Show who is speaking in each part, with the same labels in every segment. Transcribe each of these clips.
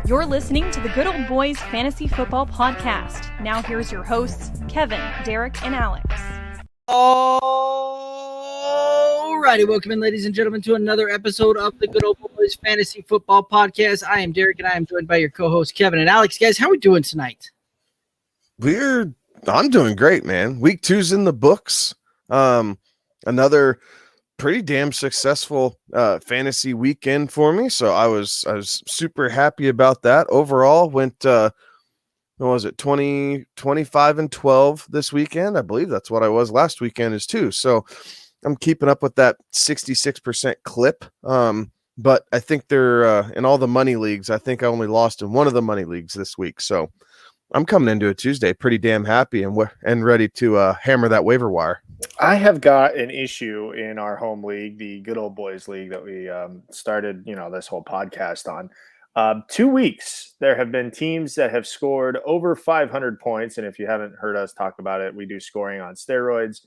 Speaker 1: You're listening to the Good Old Boys Fantasy Football Podcast. Now here's your hosts, Kevin, Derek, and Alex.
Speaker 2: All righty, welcome in, ladies and gentlemen, to another episode of the Good Old Boys Fantasy Football Podcast. I am Derek, and I am joined by your co-hosts, Kevin and Alex. Guys, how are we doing tonight?
Speaker 3: I'm doing great, man. Week 2's in the books. Another pretty damn successful fantasy weekend for me, so I was super happy about that. Overall, went what was it, 25 and 12 this weekend? I believe that's what I was last weekend as too. So I'm keeping up with that 66% clip. But I think they're in all the money leagues. I think I only lost in one of the money leagues this week. So I'm coming into a Tuesday pretty damn happy and ready to hammer that waiver wire.
Speaker 4: I have got an issue in our home league, the Good Old Boys League that we started, this whole podcast on. 2 weeks, there have been teams that have scored over 500 points. And if you haven't heard us talk about it, we do scoring on steroids.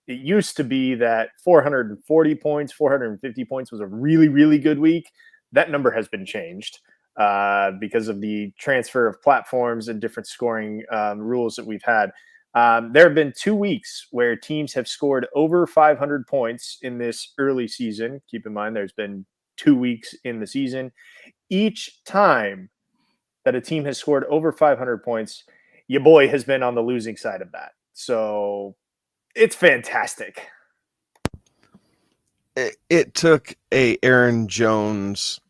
Speaker 4: It used to be that 440 points, 450 points was a really, really good week. That number has been changed because of the transfer of platforms and different scoring rules that we've had. There have been 2 weeks where teams have scored over 500 points in this early season. Keep in mind, there's been 2 weeks in the season. Each time that a team has scored over 500 points, your boy has been on the losing side of that. So it's fantastic.
Speaker 3: It took a Aaron Jones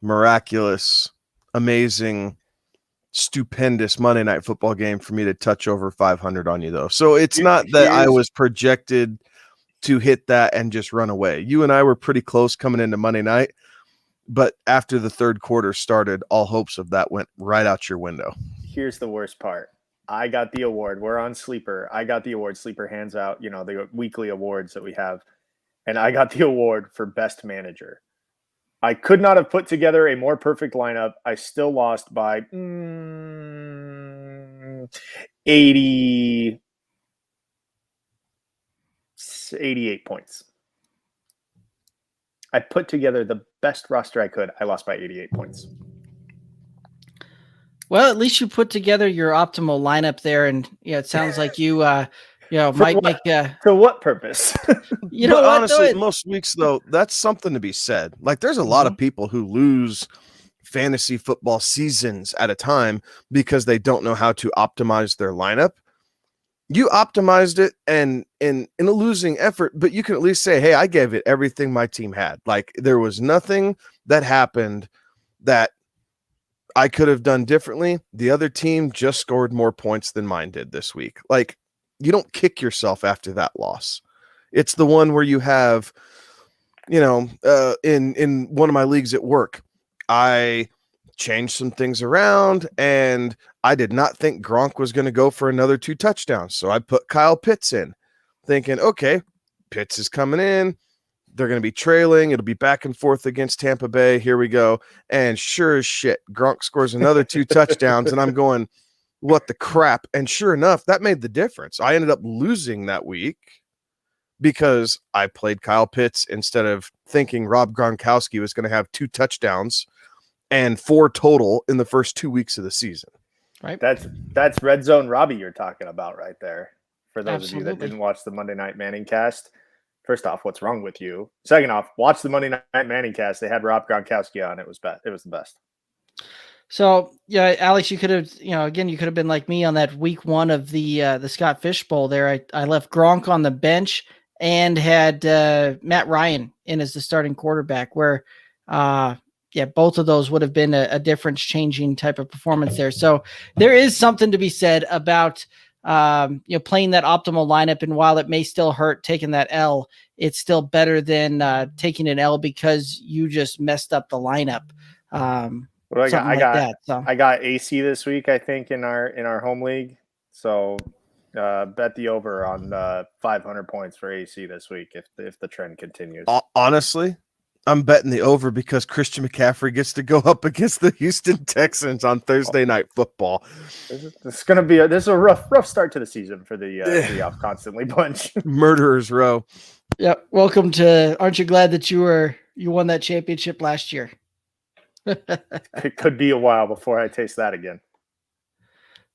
Speaker 3: miraculous, amazing, stupendous Monday Night Football game for me to touch over 500 on you, though. So it's not that I was projected to hit that and just run away. You and I were pretty close coming into Monday night, but after the third quarter started, all hopes of that went right out your window.
Speaker 4: Here's the worst part. I got the award. We're on Sleeper. I got the award. Sleeper hands out, the weekly awards that we have. And I got the award for best manager. I could not have put together a more perfect lineup. I still lost by 88 points. I put together the best roster I could. I lost by 88 points.
Speaker 2: Well, at least you put together your optimal lineup there, and it sounds like you might make
Speaker 4: for what purpose?
Speaker 3: But honestly, most weeks though, that's something to be said. Like, there's a lot of people who lose fantasy football seasons at a time because they don't know how to optimize their lineup. You optimized it and in a losing effort, but you can at least say, hey, I gave it everything my team had. Like, there was nothing that happened that I could have done differently. The other team just scored more points than mine did this week. Like, you don't kick yourself after that loss. It's the one where you have, in one of my leagues at work, I changed some things around and I did not think Gronk was going to go for another 2 touchdowns. So I put Kyle Pitts in thinking, okay, Pitts is coming in. They're going to be trailing. It'll be back and forth against Tampa Bay. Here we go. And sure as shit, Gronk scores another 2 touchdowns. And I'm going, what the crap? And sure enough, that made the difference. I ended up losing that week because I played Kyle Pitts instead of thinking Rob Gronkowski was going to have 2 touchdowns and 4 total in the first 2 weeks of the season.
Speaker 4: Right. That's Red Zone Robbie you're talking about right there. For those
Speaker 2: Absolutely.
Speaker 4: of you that didn't watch the Monday Night Manning cast. First off, what's wrong with you? Second off, watch the Monday Night Manning cast. They had Rob Gronkowski on. It was the best.
Speaker 2: So, yeah, Alex, you could have, you could have been like me on that week 1 of the Scott Fish Bowl there. I left Gronk on the bench and had Matt Ryan in as the starting quarterback where, both of those would have been a difference-changing type of performance there. So there is something to be said about playing that optimal lineup, and while it may still hurt taking that L, it's still better than taking an L because you just messed up the lineup.
Speaker 4: I got AC this week, I think, in our home league. So bet the over on 500 points for AC this week if the trend continues.
Speaker 3: Honestly, I'm betting the over because Christian McCaffrey gets to go up against the Houston Texans on Thursday Night Football.
Speaker 4: This is a rough start to the season for the off constantly bunch.
Speaker 3: Murderers row.
Speaker 2: Yep. Welcome to. Aren't you glad that you won that championship last year?
Speaker 4: It could be a while before I taste that again.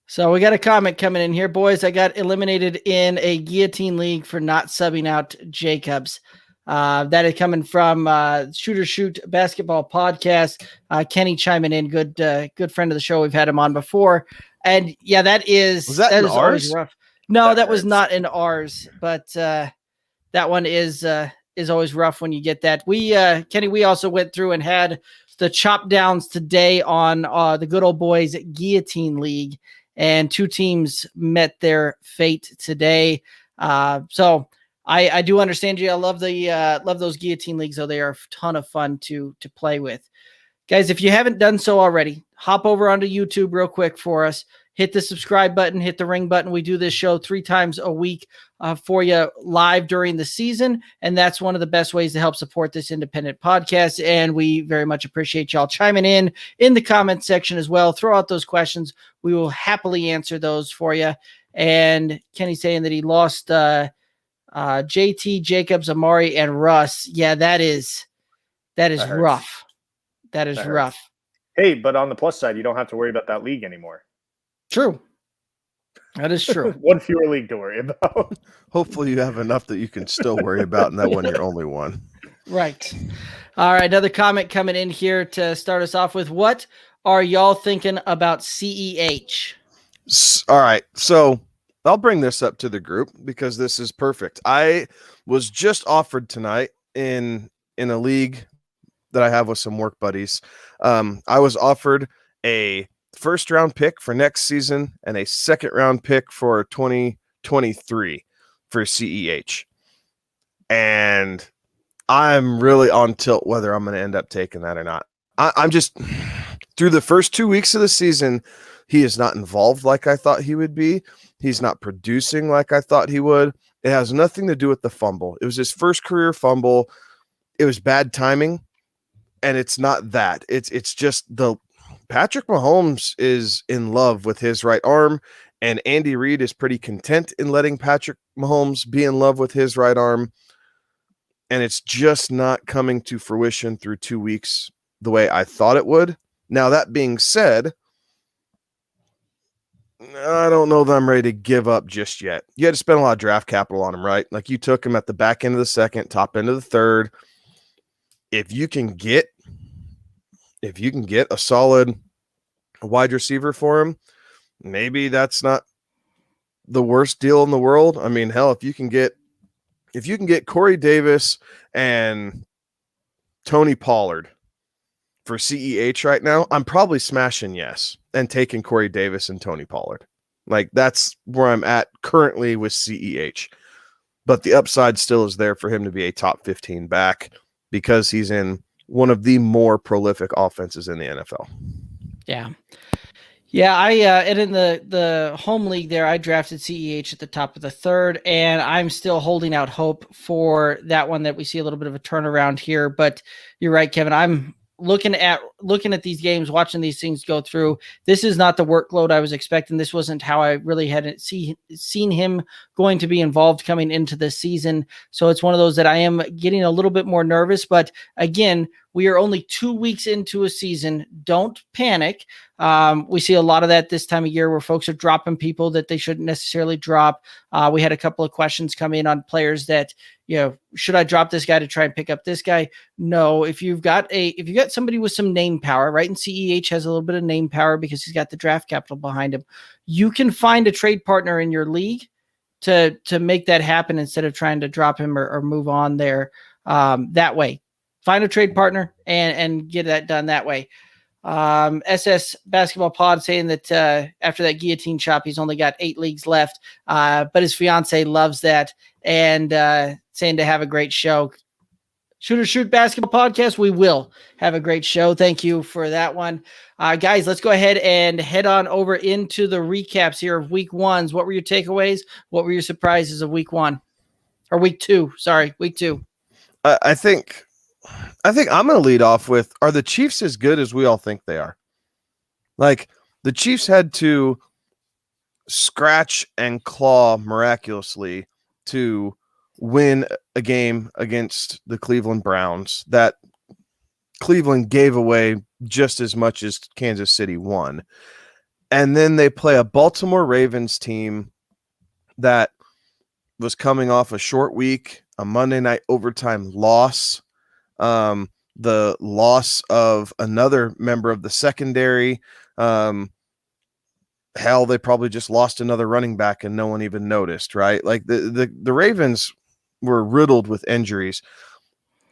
Speaker 2: So we got a comment coming in here, boys. I got eliminated in a guillotine league for not subbing out Jacobs. That is coming from Shooter Shoot Basketball Podcast. Kenny chiming in, good friend of the show. We've had him on before, and yeah, that is always rough. No, that was not in ours, but that one is always rough when you get that. We Kenny, we also went through and had the chop downs today on the Good Old Boys Guillotine League. And 2 teams met their fate today. So I do understand you. I love those guillotine leagues, though. They are a ton of fun to play with. Guys, if you haven't done so already, hop over onto YouTube real quick for us. Hit the subscribe button, hit the ring button. We do this show 3 times a week for you live during the season. And that's one of the best ways to help support this independent podcast. And we very much appreciate y'all chiming in the comment section as well. Throw out those questions. We will happily answer those for you. And Kenny's saying that he lost JT, Jacobs, Amari, and Russ. Yeah, that is rough. That is rough.
Speaker 4: Hey, but on the plus side, you don't have to worry about that league anymore.
Speaker 2: True. That is true.
Speaker 4: One fewer league to worry about.
Speaker 3: Hopefully you have enough that you can still worry about in that one you're only one.
Speaker 2: Right. All right. Another comment coming in here to start us off with. What are y'all thinking about CEH?
Speaker 3: All right. So I'll bring this up to the group because this is perfect. I was just offered tonight in a league that I have with some work buddies. I was offered a first-round pick for next season and a second-round pick for 2023 for CEH. And I'm really on tilt whether I'm going to end up taking that or not. I'm just through the first 2 weeks of the season, he is not involved like I thought he would be. He's not producing like I thought he would. It has nothing to do with the fumble. It was his first career fumble. It was bad timing, and it's not that. It's just the Patrick Mahomes is in love with his right arm, and Andy Reid is pretty content in letting Patrick Mahomes be in love with his right arm, and it's just not coming to fruition through 2 weeks the way I thought it would. Now, that being said, I don't know that I'm ready to give up just yet. You had to spend a lot of draft capital on him, right? Like you took him at the back end of the second, top end of the third. If you can get a solid wide receiver for him, maybe that's not the worst deal in the world. I mean, hell, if you can get Corey Davis and Tony Pollard for CEH right now, I'm probably smashing yes and taking Corey Davis and Tony Pollard. Like that's where I'm at currently with CEH. But the upside still is there for him to be a top 15 back because he's in one of the more prolific offenses in the NFL.
Speaker 2: Yeah. Yeah, and in the home league there, I drafted CEH at the top of the third, and I'm still holding out hope for that one that we see a little bit of a turnaround here. But you're right, Kevin. I'm looking at these games, watching these things go through. This is not the workload I was expecting. This wasn't how I really had seen him going to be involved coming into this season. So it's one of those that I am getting a little bit more nervous. But again, we are only 2 weeks into a season. Don't panic. We see a lot of that this time of year where folks are dropping people that they shouldn't necessarily drop. We had a couple of questions come in on players that, should I drop this guy to try and pick up this guy? No, if you've got somebody with some name power, right? And CEH has a little bit of name power because he's got the draft capital behind him. You can find a trade partner in your league to make that happen instead of trying to drop him or move on there that way. Find a trade partner and get that done that way. SS Basketball Pod saying that after that guillotine chop, he's only got 8 leagues left, but his fiance loves that and saying to have a great show. Shooter Shoot Basketball Podcast, we will have a great show. Thank you for that one. Guys, let's go ahead and head on over into the recaps here of week ones. What were your takeaways? What were your surprises of week one? Or week two? Sorry, week two.
Speaker 3: I think I'm going to lead off with, are the Chiefs as good as we all think they are? Like, the Chiefs had to scratch and claw miraculously to win a game against the Cleveland Browns that Cleveland gave away just as much as Kansas City won. And then they play a Baltimore Ravens team that was coming off a short week, a Monday night overtime loss, the loss of another member of the secondary. Hell, they probably just lost another running back and no one even noticed, right? Like the Ravens were riddled with injuries,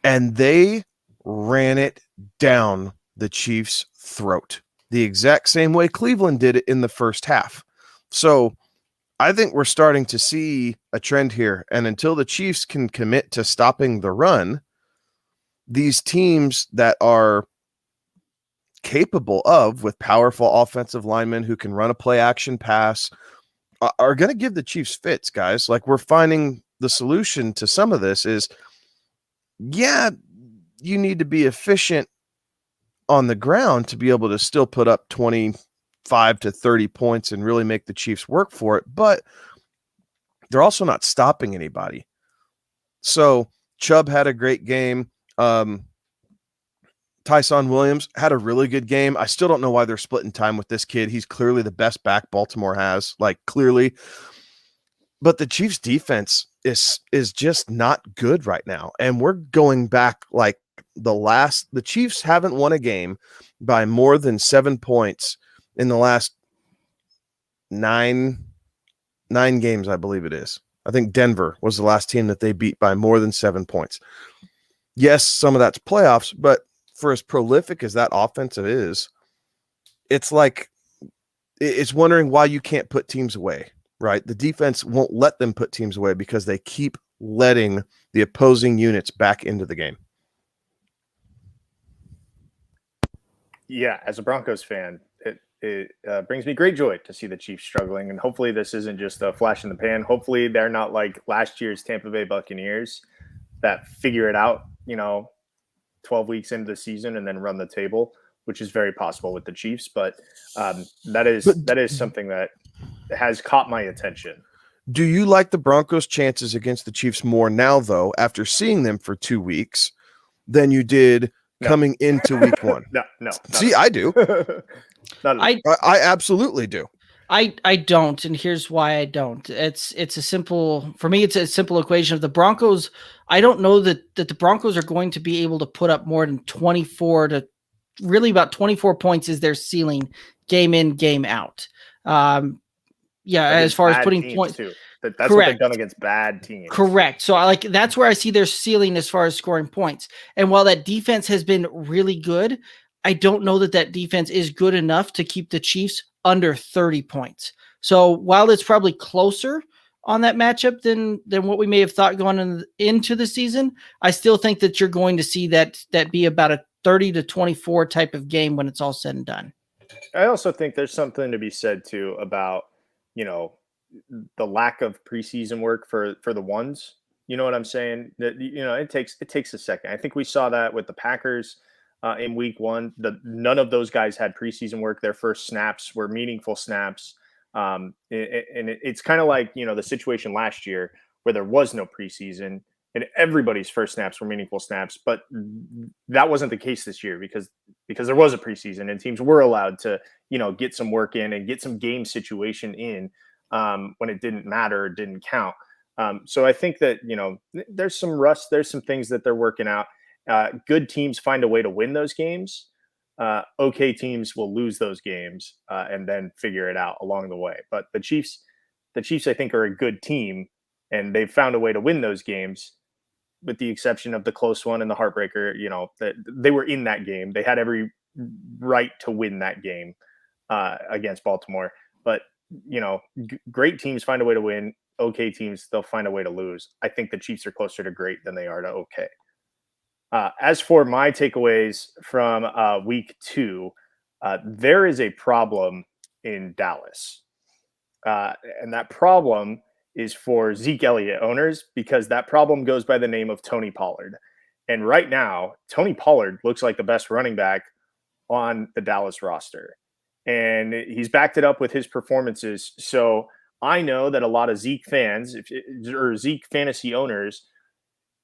Speaker 3: and they ran it down the Chiefs' throat the exact same way Cleveland did it in the first half. So I think we're starting to see a trend here. And until the Chiefs can commit to stopping the run, these teams that are capable of, with powerful offensive linemen who can run a play action pass, are going to give the Chiefs fits, guys. Like, we're finding the solution to some of this is, yeah, you need to be efficient on the ground to be able to still put up 25 to 30 points and really make the Chiefs work for it, but they're also not stopping anybody. So Chubb had a great game. Tyson Williams had a really good game. I still don't know why they're splitting time with this kid. He's clearly the best back Baltimore has, like, clearly. But the Chiefs defense is just not good right now. And we're going back like the Chiefs haven't won a game by more than 7 points in the last nine games, I believe it is. I think Denver was the last team that they beat by more than 7 points. Yes, some of that's playoffs, but for as prolific as that offensive is, it's like it's wondering why you can't put teams away, right? The defense won't let them put teams away because they keep letting the opposing units back into the game.
Speaker 4: Yeah, as a Broncos fan, it brings me great joy to see the Chiefs struggling, and hopefully this isn't just a flash in the pan. Hopefully they're not like last year's Tampa Bay Buccaneers that figure it out, 12 weeks into the season and then run the table, which is very possible with the Chiefs. But that is something that has caught my attention.
Speaker 3: Do you like the Broncos' chances against the Chiefs more now, though, after seeing them for 2 weeks, than you did coming into week one?
Speaker 4: No.
Speaker 3: See, I do.
Speaker 2: I
Speaker 3: absolutely do.
Speaker 2: I don't, and here's why I don't. It's a simple equation of the Broncos. I don't know that the Broncos are going to be able to put up more than 24 to really about 24 points is their ceiling, game in, game out. As far as putting points
Speaker 4: too. That's correct. What they've done against bad teams.
Speaker 2: Correct. So that's where I see their ceiling as far as scoring points. And while that defense has been really good, I don't know that defense is good enough to keep the Chiefs under 30 points. So while it's probably closer on that matchup than what we may have thought going into the season, I still think that you're going to see that be about a 30 to 24 type of game when it's all said and done.
Speaker 4: I also think there's something to be said too about, the lack of preseason work for the ones. You know what I'm saying? That it takes a second. I think we saw that with the Packers in week one. None of those guys had preseason work. Their first snaps were meaningful snaps. And it's kind of like, the situation last year where there was no preseason and everybody's first snaps were meaningful snaps, but that wasn't the case this year because there was a preseason and teams were allowed to, get some work in and get some game situation in when it didn't matter, it didn't count. So I think that, there's some rust, there's some things that they're working out. Good teams find a way to win those games. Okay teams will lose those games and then figure it out along the way. But the Chiefs, I think, are a good team, and they've found a way to win those games, with the exception of the close one and the heartbreaker. That they were in that game. They had every right to win that game against Baltimore. But great teams find a way to win. Okay teams, they'll find a way to lose. I think the Chiefs are closer to great than they are to okay. As for my takeaways from week 2, there is a problem in Dallas. And that problem is for Zeke Elliott owners, because that problem goes by the name of Tony Pollard. And right now, Tony Pollard looks like the best running back on the Dallas roster. And he's backed it up with his performances. So I know that a lot of Zeke fans or Zeke fantasy owners,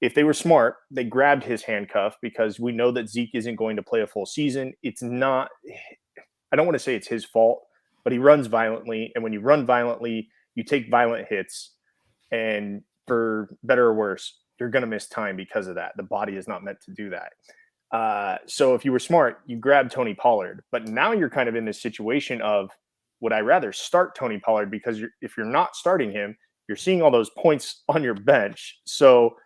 Speaker 4: if they were smart, they grabbed his handcuff because we know that Zeke isn't going to play a full season. It's not, I don't want to say it's his fault, but he runs violently. And when you run violently, you take violent hits. And for better or worse, you're going to miss time because of that. The body is not meant to do that. So if you were smart, you grab Tony Pollard. But now you're kind of in this situation of, would I rather start Tony Pollard? Because if you're not starting him, you're seeing all those points on your bench. So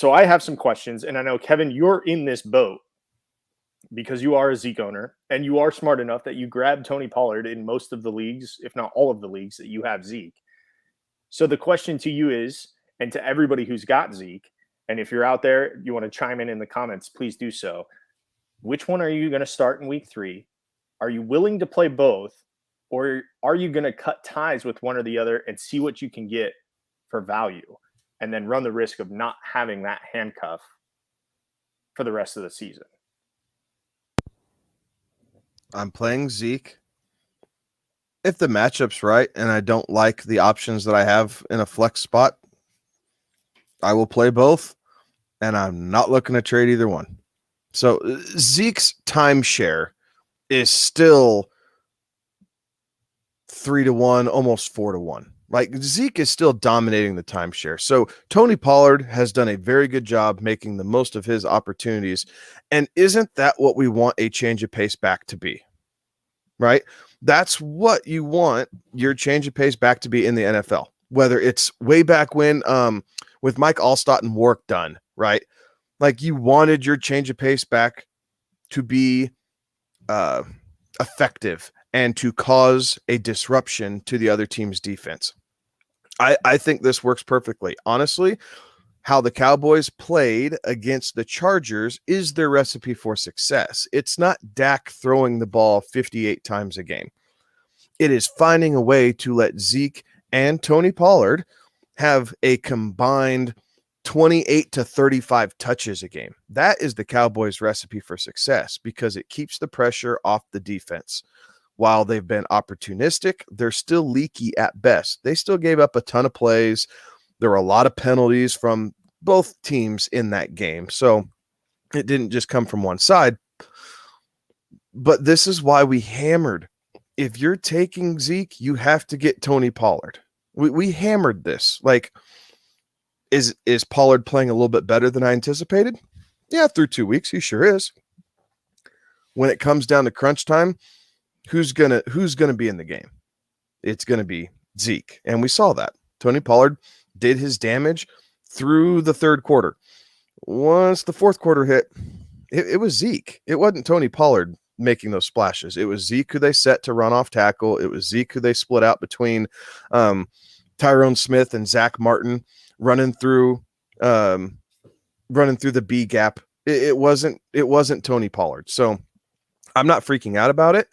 Speaker 4: I have some questions. And I know, Kevin, you're in this boat because you are a Zeke owner and you are smart enough that you grab Tony Pollard in most of the leagues, if not all of the leagues that you have Zeke. So the question to you is, and to everybody who's got Zeke, and if you're out there, you want to chime in the comments, please do so. Which one are you going to start in week 3? Are you willing to play both? Or are you going to cut ties with one or the other and see what you can get for value and then run the risk of not having that handcuff for the rest of the season?
Speaker 3: I'm playing Zeke. If the matchup's right and I don't like the options that I have in a flex spot, I will play both, and I'm not looking to trade either one. So Zeke's timeshare is still 3-1, almost 4-1. Like, Zeke is still dominating the timeshare. So Tony Pollard has done a very good job making the most of his opportunities. And isn't that what we want a change of pace back to be? Right? That's what you want your change of pace back to be in the NFL. Whether it's way back when with Mike Allstott and Warwick Dunn, right? Like, you wanted your change of pace back to be effective and to cause a disruption to the other team's defense. I think this works perfectly. Honestly, how the Cowboys played against the Chargers is their recipe for success. It's not Dak throwing the ball 58 times a game. It is finding a way to let Zeke and Tony Pollard have a combined 28 to 35 touches a game. That is the Cowboys' recipe for success because it keeps the pressure off the defense. While they've been opportunistic, they're still leaky at best. They still gave up a ton of plays. There were a lot of penalties from both teams in that game. So it didn't just come from one side. But this is why we hammered. If you're taking Zeke, you have to get Tony Pollard. We hammered this. Like, is Pollard playing a little bit better than I anticipated? Yeah, through 2 weeks, he sure is. When it comes down to crunch time, who's gonna be in the game? It's gonna be Zeke, and we saw that. Tony Pollard did his damage through the third quarter. Once the fourth quarter hit, it was Zeke. It wasn't Tony Pollard making those splashes. It was Zeke who they set to run off tackle. It was Zeke who they split out between Tyrone Smith and Zach Martin running through the B gap. It wasn't Tony Pollard. So I'm not freaking out about it.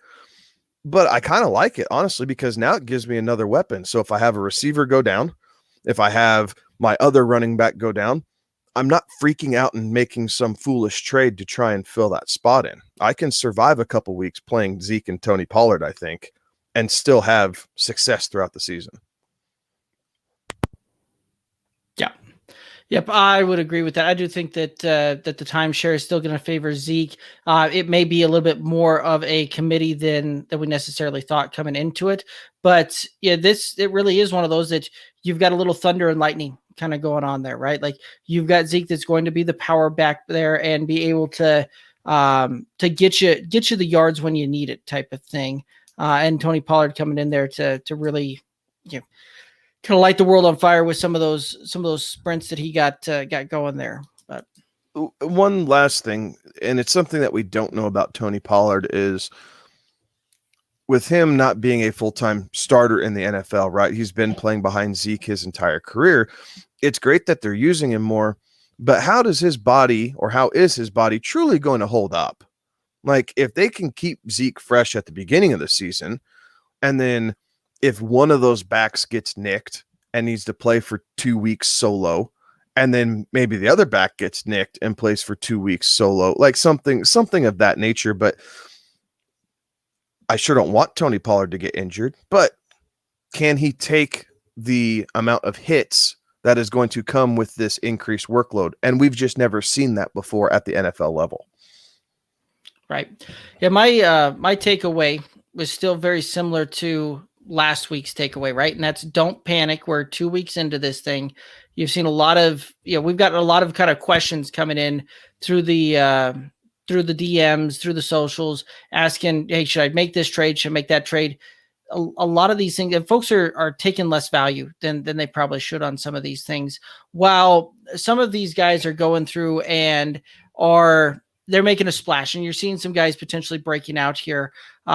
Speaker 3: But I kind of like it, honestly, because now it gives me another weapon. So if I have a receiver go down, if I have my other running back go down, I'm not freaking out and making some foolish trade to try and fill that spot in. I can survive a couple weeks playing Zeke and Tony Pollard, I think, and still have success throughout the season.
Speaker 2: Yeah. Yep, I would agree with that. I do think that that the timeshare is still going to favor Zeke. It may be a little bit more of a committee than we necessarily thought coming into it, but yeah, it really is one of those that you've got a little thunder and lightning kind of going on there, right? Like, you've got Zeke that's going to be the power back there and be able to get you the yards when you need it, type of thing. And Tony Pollard coming in there to really, kind of light the world on fire with some of those sprints that he got going there. But
Speaker 3: one last thing, and it's something that we don't know about Tony Pollard, is with him not being a full-time starter in the NFL, right? He's been playing behind Zeke his entire career. It's great that they're using him more, but how is his body truly going to hold up? Like, if they can keep Zeke fresh at the beginning of the season, and then if one of those backs gets nicked and needs to play for 2 weeks solo, and then maybe the other back gets nicked and plays for 2 weeks solo, like something of that nature. But I sure don't want Tony Pollard to get injured, but can he take the amount of hits that is going to come with this increased workload. And we've just never seen that before at the NFL level.
Speaker 2: Right. Yeah. My takeaway was still very similar to last week's takeaway, right? And that's don't panic. We're 2 weeks into this thing. You've seen a lot of, we've got a lot of kind of questions coming in through the DMs, through the socials, asking, hey, should I make this trade? Should I make that trade? A lot of these things, and folks are taking less value than they probably should on some of these things. While some of these guys are going through and they're making a splash, and you're seeing some guys potentially breaking out here.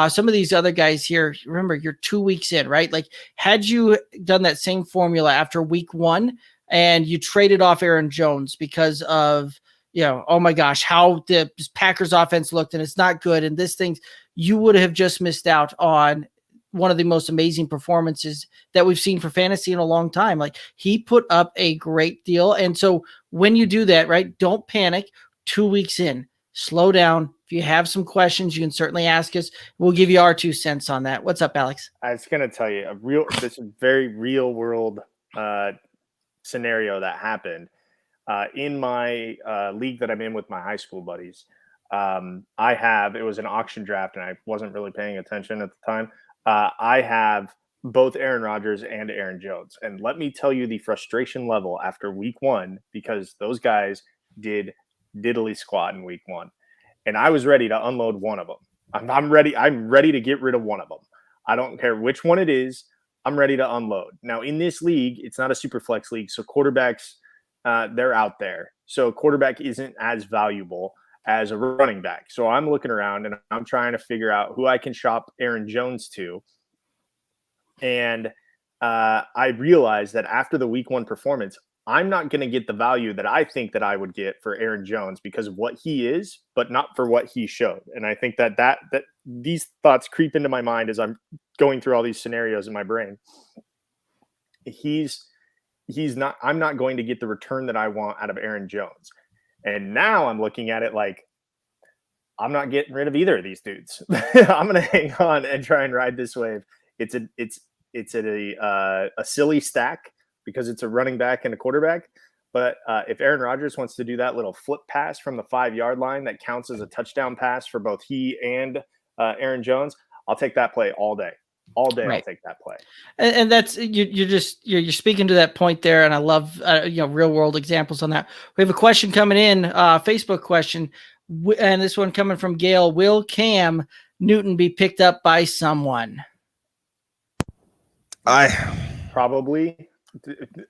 Speaker 2: Some of these other guys here, remember, you're 2 weeks in, right? Like, had you done that same formula after week 1 and you traded off Aaron Jones because of, oh my gosh, how the Packers offense looked and it's not good, and this thing, you would have just missed out on one of the most amazing performances that we've seen for fantasy in a long time. Like, he put up a great deal. And so when you do that, right, don't panic. 2 weeks in, slow down. If you have some questions, you can certainly ask us. We'll give you our 2 cents on that. What's up, Alex?
Speaker 4: I was going to tell you this very real world scenario that happened in my league that I'm in with my high school buddies. It was an auction draft and I wasn't really paying attention at the time. I have both Aaron Rodgers and Aaron Jones. And let me tell you the frustration level after week 1, because those guys did diddly squat in week 1. And I was ready to unload one of them. I'm ready to get rid of one of them. I don't care which one it is. I'm ready to unload. Now, in this league, it's not a super flex league. So quarterbacks, they're out there. So quarterback isn't as valuable as a running back. So I'm looking around and I'm trying to figure out who I can shop Aaron Jones to. And I realized that after the week 1 performance, I'm not going to get the value that I think that I would get for Aaron Jones because of what he is, but not for what he showed. And I think that these thoughts creep into my mind as I'm going through all these scenarios in my brain. I'm not going to get the return that I want out of Aaron Jones. And now I'm looking at it like, I'm not getting rid of either of these dudes. I'm going to hang on and try and ride this wave. It's a silly stack because it's a running back and a quarterback. But if Aaron Rodgers wants to do that little flip pass from the 5-yard line that counts as a touchdown pass for both he and Aaron Jones, I'll take that play all day. All day, right. I'll take that play. And
Speaker 2: that's you're speaking to that point there, and I love real world examples on that. We have a question coming in, Facebook question, and this one coming from Gail. Will Cam Newton be picked up by someone?
Speaker 4: Probably.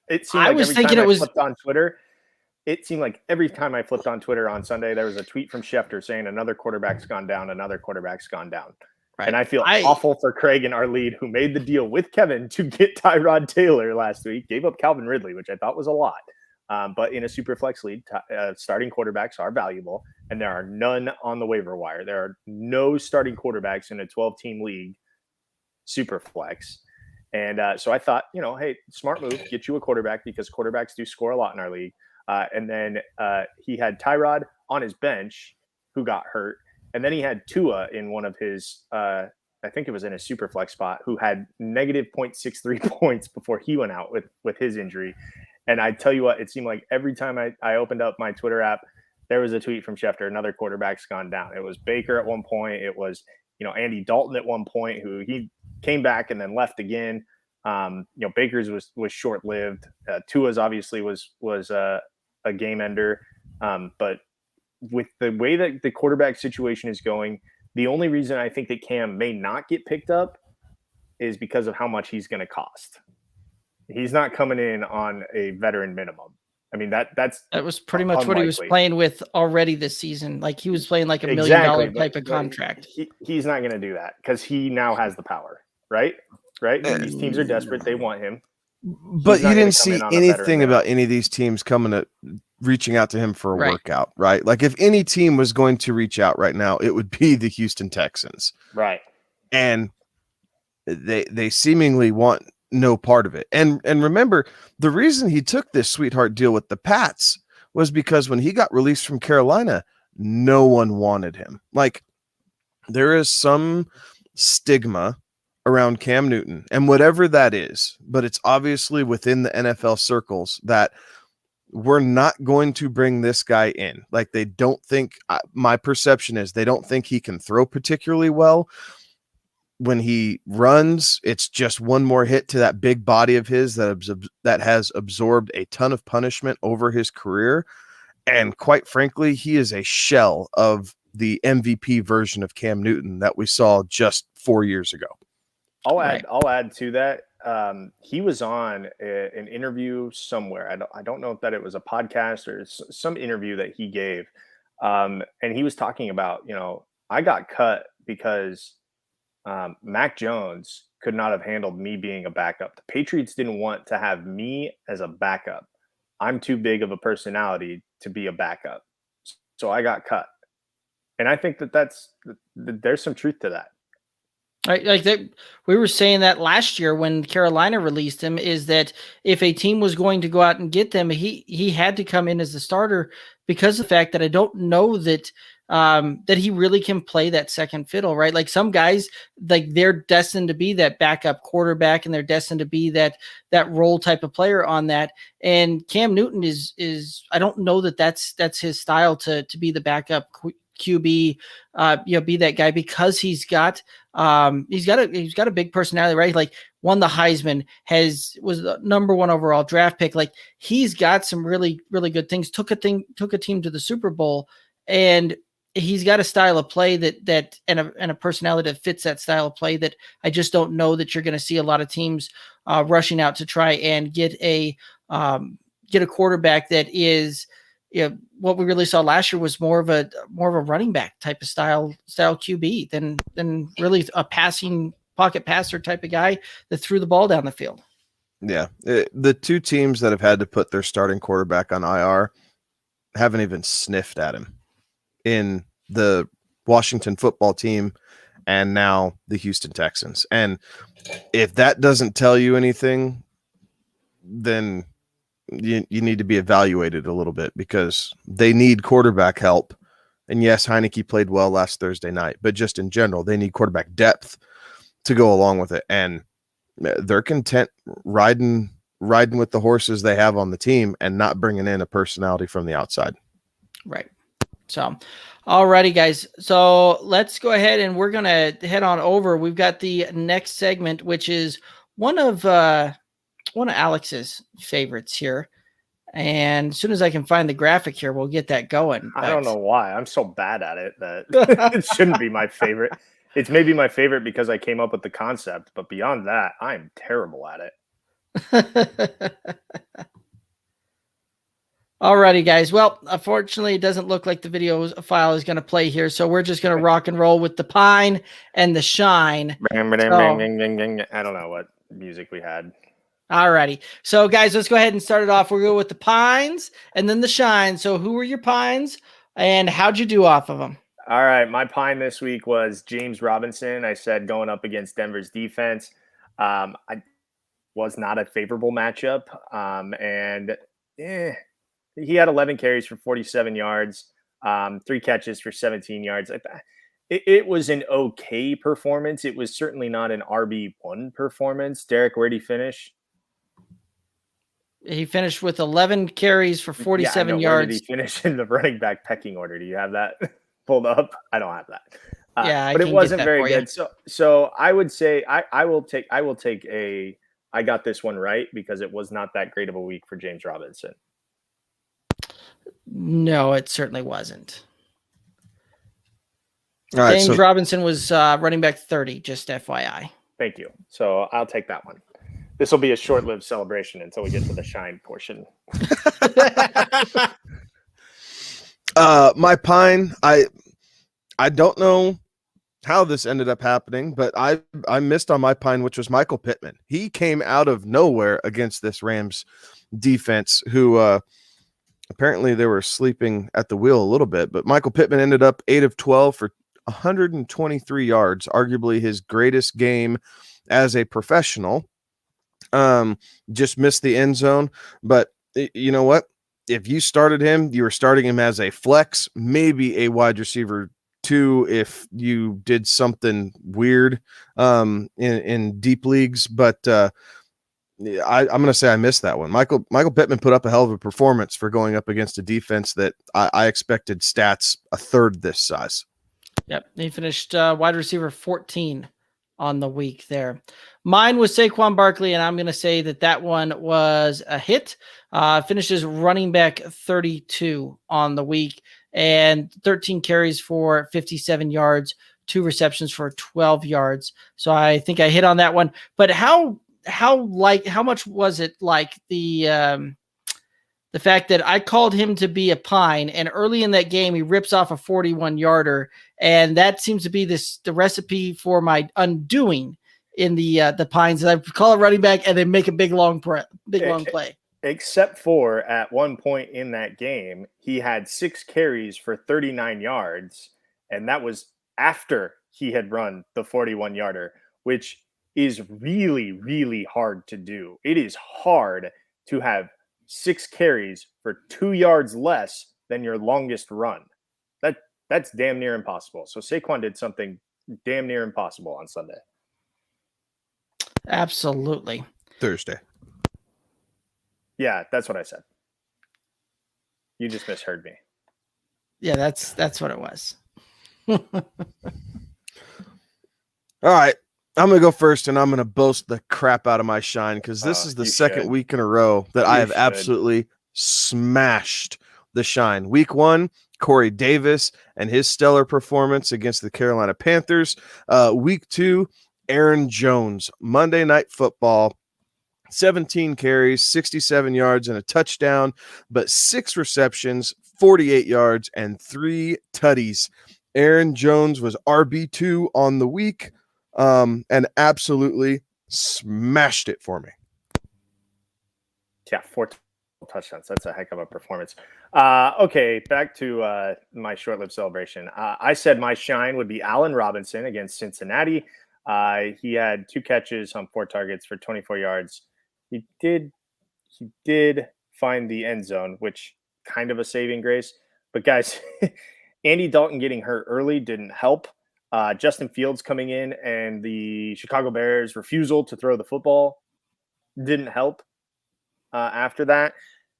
Speaker 4: It seemed
Speaker 2: I
Speaker 4: like
Speaker 2: was
Speaker 4: every
Speaker 2: thinking
Speaker 4: time
Speaker 2: it was
Speaker 4: flipped on Twitter. It seemed like every time I flipped on Twitter on Sunday, there was a tweet from Shepard saying another quarterback's gone down. Right. And I feel awful for Craig and our lead, who made the deal with Kevin to get Tyrod Taylor last week, gave up Calvin Ridley, which I thought was a lot. But in a super flex league, starting quarterbacks are valuable, and there are none on the waiver wire. There are no starting quarterbacks in a 12-team league super flex. And so I thought, hey, smart move, get you a quarterback because quarterbacks do score a lot in our league. And then he had Tyrod on his bench who got hurt. And then he had Tua in one of his, I think it was in a super flex spot, who had negative 0.63 points before he went out with his injury. And I tell you what, it seemed like every time I opened up my Twitter app, there was a tweet from Schefter, another quarterback's gone down. It was Baker at one point. It was, Andy Dalton at one point, who he came back and then left again. Baker's was short-lived. Tua's obviously was a game ender. But with the way that the quarterback situation is going, the only reason I think that Cam may not get picked up is because of how much he's going to cost. He's not coming in on a veteran minimum. I mean, that was pretty much
Speaker 2: what he was playing with already this season. Like, he was playing like $1 million type of contract.
Speaker 4: He's not going to do that because he now has the power, right? These teams are desperate. They want him.
Speaker 3: But you didn't see anything about any of these teams reaching out to him for a workout, right? Like, if any team was going to reach out right now, it would be the Houston Texans.
Speaker 4: Right.
Speaker 3: And they seemingly want no part of it. And remember, the reason he took this sweetheart deal with the Pats was because when he got released from Carolina, no one wanted him. Like, there is some stigma around Cam Newton, and whatever that is, but it's obviously within the NFL circles that we're not going to bring this guy in. Like, they don't think, my perception is they don't think he can throw particularly well. When he runs, it's just one more hit to that big body of his that has absorbed a ton of punishment over his career. And quite frankly, he is a shell of the MVP version of Cam Newton that we saw just 4 years ago.
Speaker 4: I'll add to that. He was on an interview somewhere. I don't know if that it was a podcast or some interview that he gave. And he was talking about, I got cut because Mac Jones could not have handled me being a backup. The Patriots didn't want to have me as a backup. I'm too big of a personality to be a backup. So I got cut. And I think there's some truth to that.
Speaker 2: Right, like that, we were saying that last year when Carolina released him, is that if a team was going to go out and get them, he had to come in as the starter because of the fact that I don't know that that he really can play that second fiddle, right? Like some guys, like they're destined to be that backup quarterback and they're destined to be that role type of player on that. And Cam Newton is I don't know that that's his style to be the backup QB, be that guy, because he's got a big personality, right? Like won the Heisman, was the number 1 overall draft pick. Like he's got some really, really good things. Took a team to the Super Bowl, and he's got a style of play that and a personality that fits that style of play that I just don't know that you're going to see a lot of teams rushing out to try and get a quarterback that is. What we really saw last year was more of a running back type of style QB than really a passing pocket passer type of guy that threw the ball down the field.
Speaker 3: Yeah. The two teams that have had to put their starting quarterback on IR haven't even sniffed at him, in the Washington football team and now the Houston Texans. And if that doesn't tell you anything, then you need to be evaluated a little bit, because they need quarterback help. And yes, Heineke played well last Thursday night, but just in general, they need quarterback depth to go along with it. And they're content riding with the horses they have on the team and not bringing in a personality from the outside.
Speaker 2: Right. So, alrighty, guys. So let's go ahead and we're going to head on over. We've got the next segment, which is one of Alex's favorites here. And as soon as I can find the graphic here, we'll get that going.
Speaker 4: I don't know why. I'm so bad at it that it shouldn't be my favorite. It's maybe my favorite because I came up with the concept, but beyond that, I'm terrible at it.
Speaker 2: Alrighty, guys. Well, unfortunately, it doesn't look like the video file is going to play here, so we're just going to rock and roll with the pine and the shine.
Speaker 4: I don't know what music we had.
Speaker 2: Alrighty. So, guys, let's go ahead and start it off. We'll go with the pines and then the shine. So, who were your pines and how'd you do off of them?
Speaker 4: All right. My pine this week was James Robinson. I said going up against Denver's defense. I was not a favorable matchup. He had 11 carries for 47 yards, 3 catches for 17 yards. It was an okay performance. It was certainly not an RB1 performance. Derek, where did he finish?
Speaker 2: He finished with 11 carries for 47 yards.
Speaker 4: Where did he finish in the running back pecking order? Do you have that pulled up? I don't have that.
Speaker 2: Yeah,
Speaker 4: but it wasn't very good. So I would say I will take I got this one right because it was not that great of a week for James Robinson.
Speaker 2: No, it certainly wasn't.
Speaker 3: All right,
Speaker 2: James Robinson was running back 30, just FYI.
Speaker 4: Thank you. So I'll take that one. This will be a short-lived celebration until we get to the shine portion.
Speaker 3: My pine, I don't know how this ended up happening, but I missed on my pine, which was Michael Pittman. He came out of nowhere against this Rams defense, who apparently they were sleeping at the wheel a little bit, but Michael Pittman ended up 8 of 12 for 123 yards, arguably his greatest game as a professional. Just missed the end zone, but you know what? If you started him, you were starting him as a flex, maybe a wide receiver 2 if you did something weird in deep leagues, but I'm going to say I missed that one. Michael Pittman put up a hell of a performance for going up against a defense that I expected stats a third this size.
Speaker 2: Yep, he finished wide receiver 14 on the week there. Mine was Saquon Barkley, and I'm going to say that one was a hit. Finishes running back 32 on the week and 13 carries for 57 yards, 2 receptions for 12 yards. So I think I hit on that one. But how much was it like the fact that I called him to be a pine, and early in that game he rips off a 41-yarder, and that seems to be the recipe for my undoing in the Pines. I call a running back and then make a big long play.
Speaker 4: Except for at one point in that game, he had 6 carries for 39 yards, and that was after he had run the 41-yarder, which is really, really hard to do. It is hard to have 6 carries for 2 yards less than your longest run. That's damn near impossible. So Saquon did something damn near impossible on Sunday.
Speaker 2: Absolutely.
Speaker 3: Thursday.
Speaker 4: Yeah, that's what I said. You just misheard me.
Speaker 2: Yeah, that's what it was.
Speaker 3: All right. I'm going to go first, and I'm going to boast the crap out of my shine because this is the second week in a row that I have absolutely smashed the shine. Week 1, Corey Davis and his stellar performance against the Carolina Panthers. Week 2, Aaron Jones, Monday Night Football, 17 carries, 67 yards, and a touchdown, but 6 receptions, 48 yards, and 3 tutties. Aaron Jones was RB2 on the week. And absolutely smashed it for me.
Speaker 4: Yeah, 4 touchdowns. That's a heck of a performance. Okay, back to my short-lived celebration. I said my shine would be Allen Robinson against Cincinnati. He had 2 catches on 4 targets for 24 yards. He did find the end zone, which kind of a saving grace. But guys, Andy Dalton getting hurt early didn't help. Justin Fields coming in and the Chicago Bears' refusal to throw the football didn't help. After that,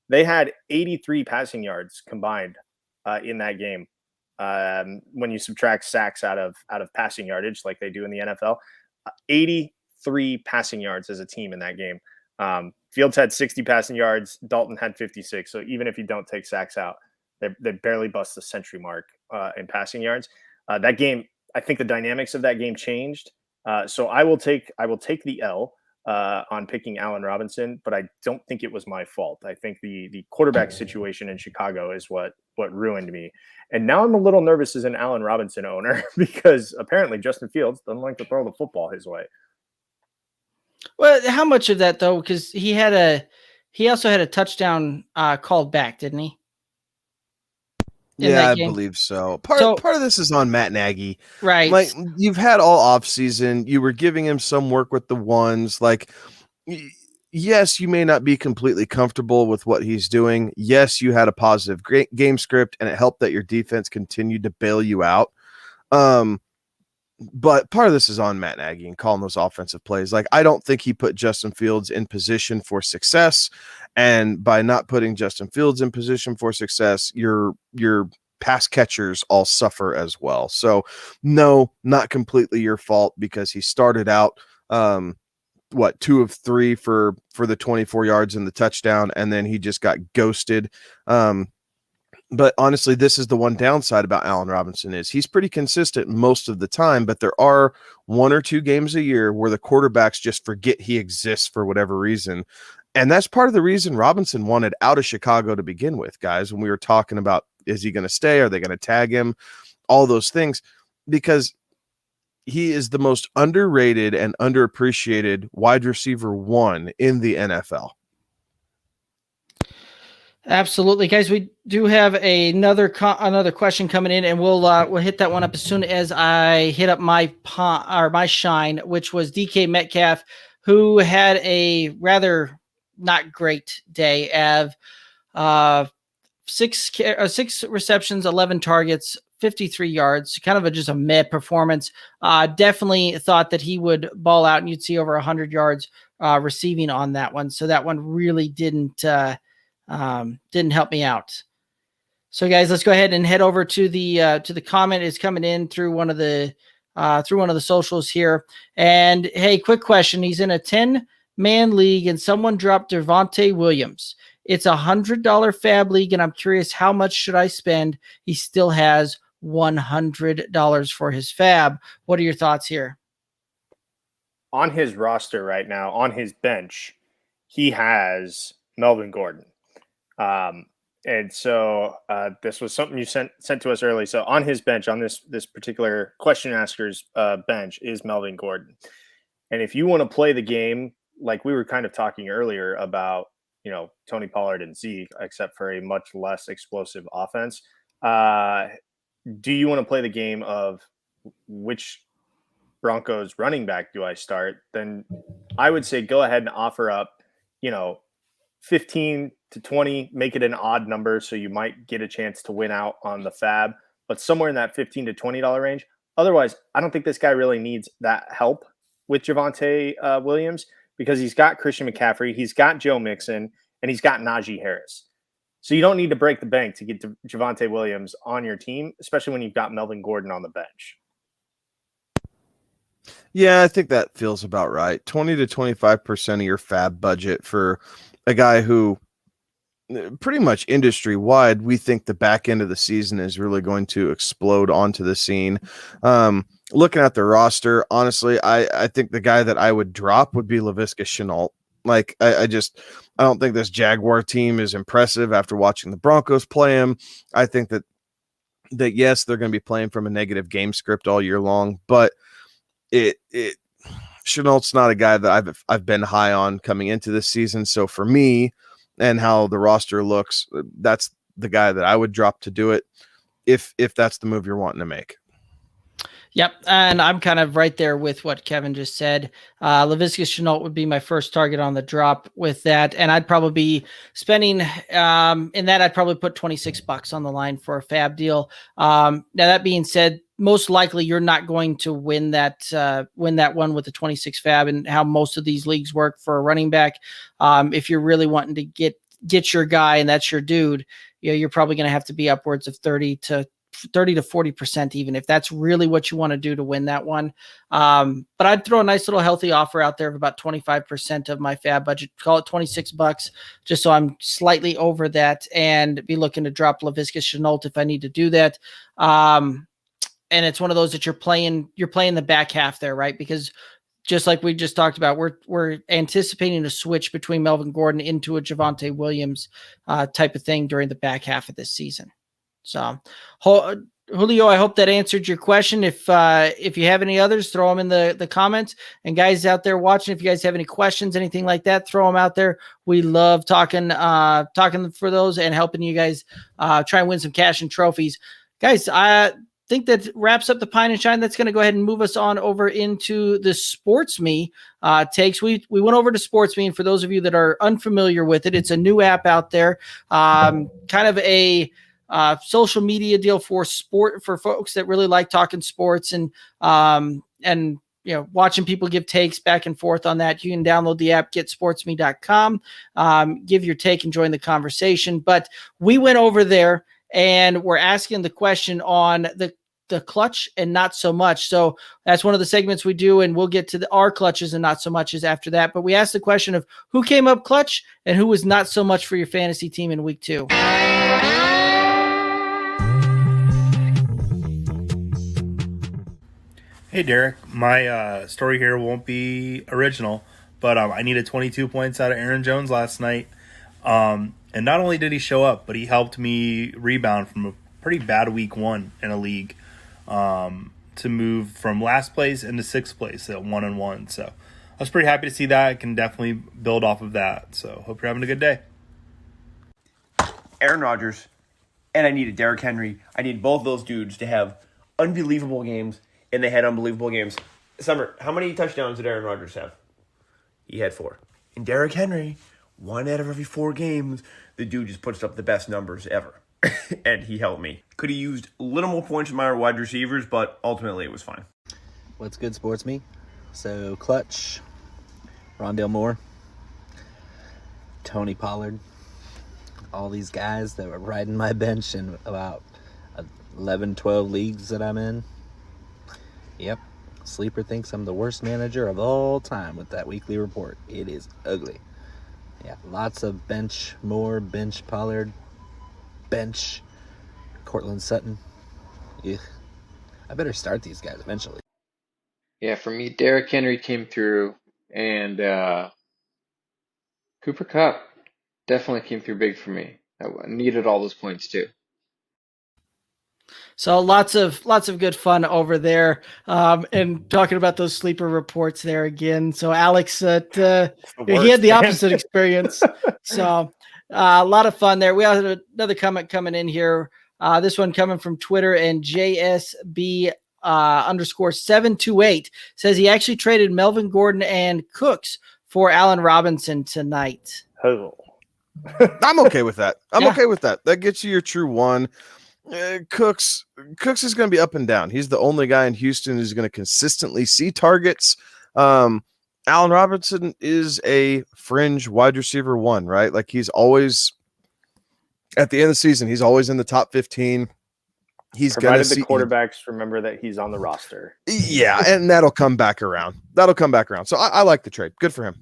Speaker 4: they had 83 passing yards combined in that game. When you subtract sacks out of passing yardage, like they do in the NFL, 83 passing yards as a team in that game. Fields had 60 passing yards. Dalton had 56. So even if you don't take sacks out, they barely bust the century mark in passing yards. That game, I think the dynamics of that game changed. So I will take the L on picking Allen Robinson, but I don't think it was my fault. I think the quarterback situation in Chicago is what ruined me. And now I'm a little nervous as an Allen Robinson owner because apparently Justin Fields doesn't like to throw the football his way.
Speaker 2: Well, how much of that though? Because he also had a touchdown called back, didn't he?
Speaker 3: Yeah, I believe so. Part of this is on Matt Nagy.
Speaker 2: Right.
Speaker 3: Like you've had all off season, you were giving him some work with the ones. Like, yes, you may not be completely comfortable with what he's doing. Yes, you had a positive game script and it helped that your defense continued to bail you out. But part of this is on Matt Nagy and calling those offensive plays. Like, I don't think he put Justin Fields in position for success. And by not putting Justin Fields in position for success, your pass catchers all suffer as well. So no, not completely your fault because he started out 2 of 3 for the 24 yards and the touchdown, and then he just got ghosted. But honestly, this is the one downside about Allen Robinson is he's pretty consistent most of the time, but there are 1 or 2 games a year where the quarterbacks just forget he exists for whatever reason. And that's part of the reason Robinson wanted out of Chicago to begin with, guys, when we were talking about, is he going to stay? Are they going to tag him? All those things, because he is the most underrated and underappreciated wide receiver 1 in the NFL.
Speaker 2: Absolutely, guys. We do have another question coming in, and we'll hit that one up as soon as I hit up my shine, which was DK Metcalf, who had a rather not great day. 6 receptions, 11 targets, 53 yards, kind of just a meh performance. Definitely thought that he would ball out and you'd see over 100 yards receiving on that one. So that one really didn't help me out. So guys, let's go ahead and head over to the comment is coming in through one of the socials here. And hey, quick question. He's in a 10-man league and someone dropped Devontae Williams. It's $100 fab league, and I'm curious how much should I spend? He still has $100 for his fab. What are your thoughts here?
Speaker 4: On his roster right now, on his bench, he has Melvin Gordon. And so this was something you sent to us early. So on his bench, on this particular question asker's bench is Melvin Gordon. And if you want to play the game, like we were kind of talking earlier about, Tony Pollard and Zeke, except for a much less explosive offense, do you want to play the game of which Broncos running back do I start? Then I would say go ahead and offer up, 15 to 20, make it an odd number so you might get a chance to win out on the fab, but somewhere in that $15 to $20 range. Otherwise, I don't think this guy really needs that help with Javonte Williams because he's got Christian McCaffrey, he's got Joe Mixon, and he's got Najee Harris. So you don't need to break the bank to get to Javonte Williams on your team, especially when you've got Melvin Gordon on the bench.
Speaker 3: Yeah, I think that feels about right. 20 to 25% of your fab budget for a guy who pretty much industry wide, we think the back end of the season is really going to explode onto the scene. Looking at the roster, honestly, I think the guy that I would drop would be Laviska Shenault. Like, I don't think this Jaguar team is impressive after watching the Broncos play him. I think that yes, they're going to be playing from a negative game script all year long, but Shenault's not a guy that I've been high on coming into this season. So for me and how the roster looks, that's the guy that I would drop to do it if that's the move you're wanting to make.
Speaker 2: Yep, and I'm kind of right there with what Kevin just said. Laviska Shenault would be my first target on the drop with that, and I'd probably be spending in that. I'd probably put $26 on the line for a fab deal. Now that being said, most likely you're not going to win that one with the 26 fab, and how most of these leagues work for a running back. If you're really wanting to get your guy and that's your dude, you're probably going to have to be upwards of 30 to 40%, even if that's really what you want to do to win that one. But I'd throw a nice little healthy offer out there of about 25% of my fab budget, call it $26, just so I'm slightly over that, and be looking to drop Laviska Shenault if I need to do that. And it's one of those that you're playing the back half there, right? Because just like we just talked about, we're anticipating a switch between Melvin Gordon into a Javonte Williams type of thing during the back half of this season. So, Julio, I hope that answered your question. If you have any others, throw them in the comments. And guys out there watching, if you guys have any questions, anything like that, throw them out there. We love talking for those and helping you guys try and win some cash and trophies. Guys, I think that wraps up the Pine and Shine. That's going to go ahead and move us on over into the Sports Me takes. We went over to Sports Me, and for those of you that are unfamiliar with it, it's a new app out there, kind of a social media deal for folks that really like talking sports and watching people give takes back and forth on that. You can download the app, getsportsme.com, give your take and join the conversation. But we went over there and we're asking the question on the clutch and not so much. So that's one of the segments we do, and we'll get to our clutches and not so muches after that. But we asked the question of who came up clutch and who was not so much for your fantasy team in week 2.
Speaker 5: Hey, Derek. My story here won't be original, but I needed 22 points out of Aaron Jones last night. And not only did he show up, but he helped me rebound from a pretty bad week 1 in a league to move from last place into 6th place at 1-1. So I was pretty happy to see that. I can definitely build off of that. So hope you're having a good day.
Speaker 6: Aaron Rodgers, and I needed Derrick Henry. I need both those dudes to have unbelievable games. And they had unbelievable games. Summer, how many touchdowns did Aaron Rodgers have? He had 4. And Derrick Henry, 1 out of every 4 games, the dude just puts up the best numbers ever. and he helped me. Could have used a little more points from my wide receivers, but ultimately it was fine.
Speaker 7: What's good, sports me? So, Clutch, Rondell Moore, Tony Pollard, all these guys that were riding my bench in about 11, 12 leagues that I'm in. Yep, Sleeper thinks I'm the worst manager of all time with that weekly report. It is ugly. Yeah, lots of bench Moore, bench Pollard, bench Cortland Sutton. Ugh. I better start these guys eventually.
Speaker 8: Yeah, for me, Derrick Henry came through, and Cooper Kupp definitely came through big for me. I needed all those points too.
Speaker 2: So lots of good fun over there, and talking about those sleeper reports there again. So Alex, he had the opposite experience. So a lot of fun there. We have another comment coming in here. This one coming from Twitter, and JSB _728 says he actually traded Melvin Gordon and Cooks for Allen Robinson tonight.
Speaker 4: Oh.
Speaker 3: I'm okay with that. Okay with that. That gets you your true one. Cooks is going to be up and down. He's the only guy in Houston who's going to consistently see targets. Allen Robinson is a fringe wide receiver one, right? Like he's always at the end of the season, he's always in the top 15. He's going to see
Speaker 4: the quarterbacks remember that he's on the roster.
Speaker 3: Yeah, and that'll come back around. So I like the trade. Good for him.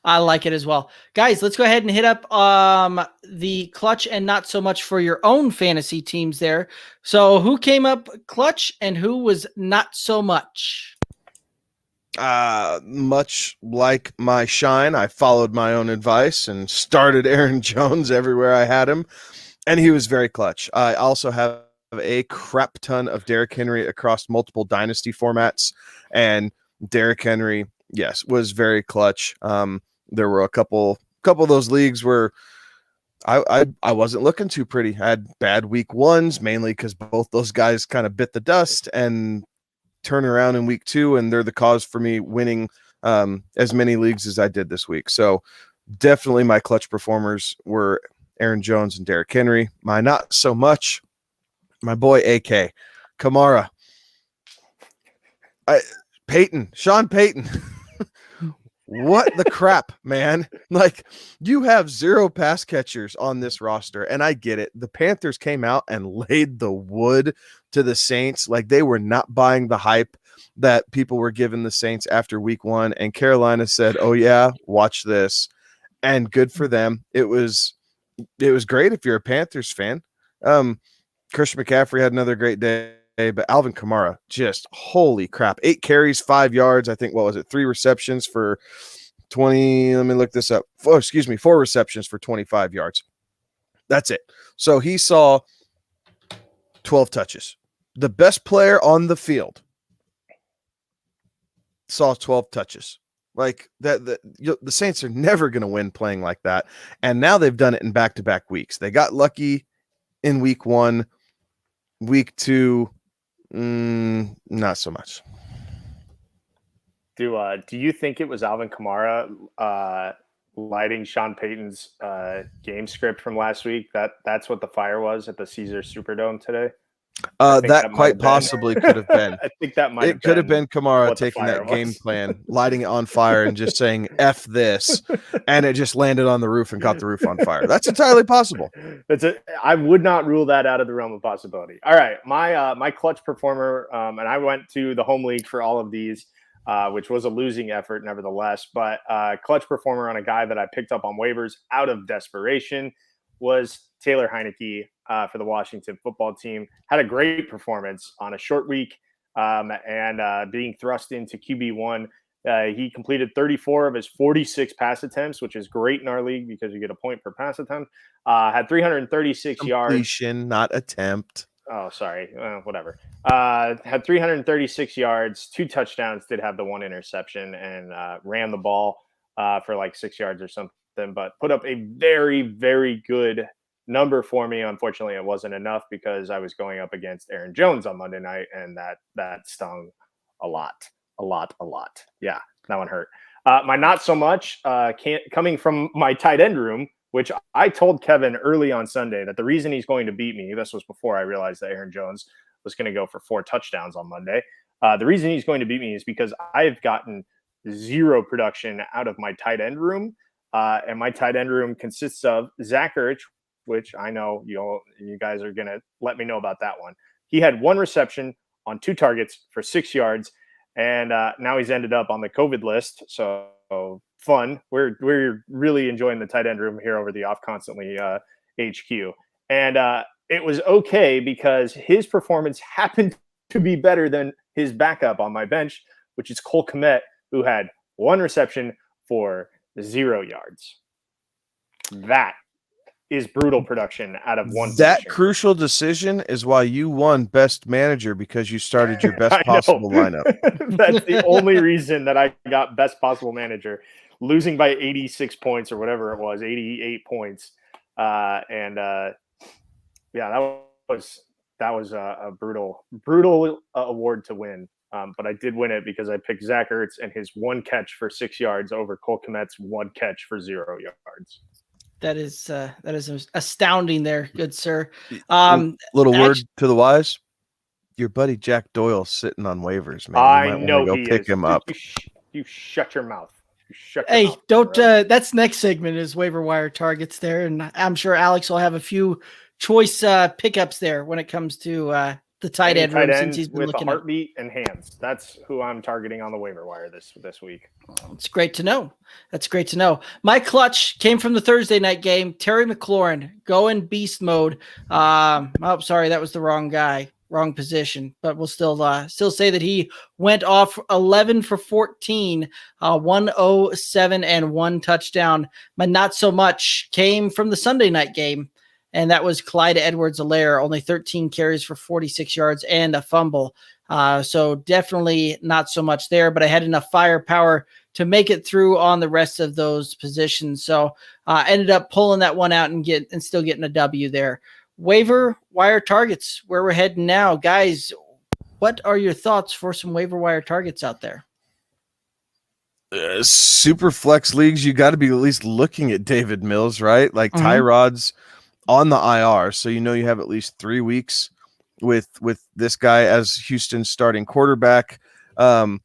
Speaker 2: I like it as well. Guys, let's go ahead and hit up the clutch and not so much for your own fantasy teams there. So who came up clutch and who was not so much?
Speaker 3: Much like my shine, I followed my own advice and started Aaron Jones everywhere I had him, and he was very clutch. I also have a crap ton of Derrick Henry across multiple dynasty formats, and Derrick Henry, yes, was very clutch. There were a couple of those leagues where I wasn't looking too pretty. I had bad week ones, mainly because both those guys kind of bit the dust and turn around in week 2, and they're the cause for me winning as many leagues as I did this week. So definitely my clutch performers were Aaron Jones and Derrick Henry. My not so much, my boy AK, Kamara, Sean Payton. What the crap, man? Like, you have 0 pass catchers on this roster, and I get it. The Panthers came out and laid the wood to the Saints. Like, they were not buying the hype that people were giving the Saints after week 1, and Carolina said, oh, yeah, watch this. And good for them. It was great if you're a Panthers fan. Christian McCaffrey had another great day. But Alvin Kamara, just holy crap. 8 carries, 5 yards. I think, 3 receptions for 20. Let me look this up. 4 receptions for 25 yards. That's it. So he saw 12 touches. The best player on the field saw 12 touches. Like that, the Saints are never going to win playing like that. And now they've done it in back-to-back weeks. They got lucky in week 1, week 2. Not so much.
Speaker 4: Do you think it was Alvin Kamara lighting Sean Payton's game script from last week? That's what the fire was at the Caesars Superdome today.
Speaker 3: That quite possibly could have been.
Speaker 4: I think that might.
Speaker 3: It could have been Kamara taking that game plan, lighting it on fire, and just saying "F this," and it just landed on the roof and caught the roof on fire. That's entirely possible.
Speaker 4: I would not rule that out of the realm of possibility. All right, my clutch performer, and I went to the home league for all of these, which was a losing effort, nevertheless. But clutch performer on a guy that I picked up on waivers out of desperation was Taylor Heineke for the Washington football team. Had a great performance on a short week, and being thrust into QB1. He completed 34 of his 46 pass attempts, which is great in our league because you get a point per pass attempt. Had 336 yards.
Speaker 3: Not attempt.
Speaker 4: Oh, sorry. Whatever. Had 336 yards, 2 touchdowns, did have the 1 interception, and ran the ball for like 6 yards or something, but put up a very, very good number for me. Unfortunately, it wasn't enough because I was going up against Aaron Jones on Monday night, and that stung a lot. Yeah, that one hurt. My not so much coming from my tight end room which I told Kevin early on Sunday that the reason he's going to beat me, this was before I realized that Aaron Jones was going to go for 4 touchdowns on Monday. The reason he's going to beat me is because I've gotten 0 production out of my tight end room. And my tight end room consists of Zach Ertz, which I know you guys are going to let me know about that one. He had 1 reception on 2 targets for 6 yards. And now he's ended up on the COVID list. So fun. We're really enjoying the tight end room here over the Off Constantly HQ. And it was okay because his performance happened to be better than his backup on my bench, which is Cole Comet, who had 1 reception for 0 yards. That is brutal production out of one.
Speaker 3: That
Speaker 4: position.
Speaker 3: crucial decision is why you won Best Manager, because you started your best possible lineup.
Speaker 4: That's the only reason that I got Best Possible Manager, losing by 86 points or whatever it was, 88 points. Yeah, that was a brutal award to win. But I did win it because I picked Zach Ertz and his 1 catch for 6 yards over Cole Komet's 1 catch for 0 yards.
Speaker 2: That is astounding there, good sir.
Speaker 3: Little word to the wise. Your buddy Jack Doyle's sitting on waivers, man.
Speaker 4: I know
Speaker 3: go
Speaker 4: he
Speaker 3: pick
Speaker 4: is.
Speaker 3: him up.
Speaker 4: You shut your mouth. Mouth,
Speaker 2: don't. That's next segment is waiver wire targets there, and I'm sure Alex will have a few choice pickups there when it comes to the tight end room, since he's been
Speaker 4: with
Speaker 2: looking
Speaker 4: a heartbeat and hands. That's who I'm targeting on the waiver wire this week.
Speaker 2: It's great to know. That's great to know. My clutch came from the Thursday night game. Terry McLaurin going beast mode. Sorry, that was the wrong guy, wrong position. But we'll still say that he went off 11 for 14, 107 and 1 touchdown. But not so much came from the Sunday night game. And that was Clyde Edwards-Helaire, only 13 carries for 46 yards and a fumble. So definitely not so much there, but I had enough firepower to make it through on the rest of those positions. So ended up pulling that one out and still getting a W there. Waiver wire targets, where we're heading now. Guys, what are your thoughts for some waiver wire targets out there?
Speaker 3: Super flex leagues, you got to be at least looking at David Mills, right? Like Tyrod's on the IR, so you have at least 3 weeks with this guy as Houston's starting quarterback. I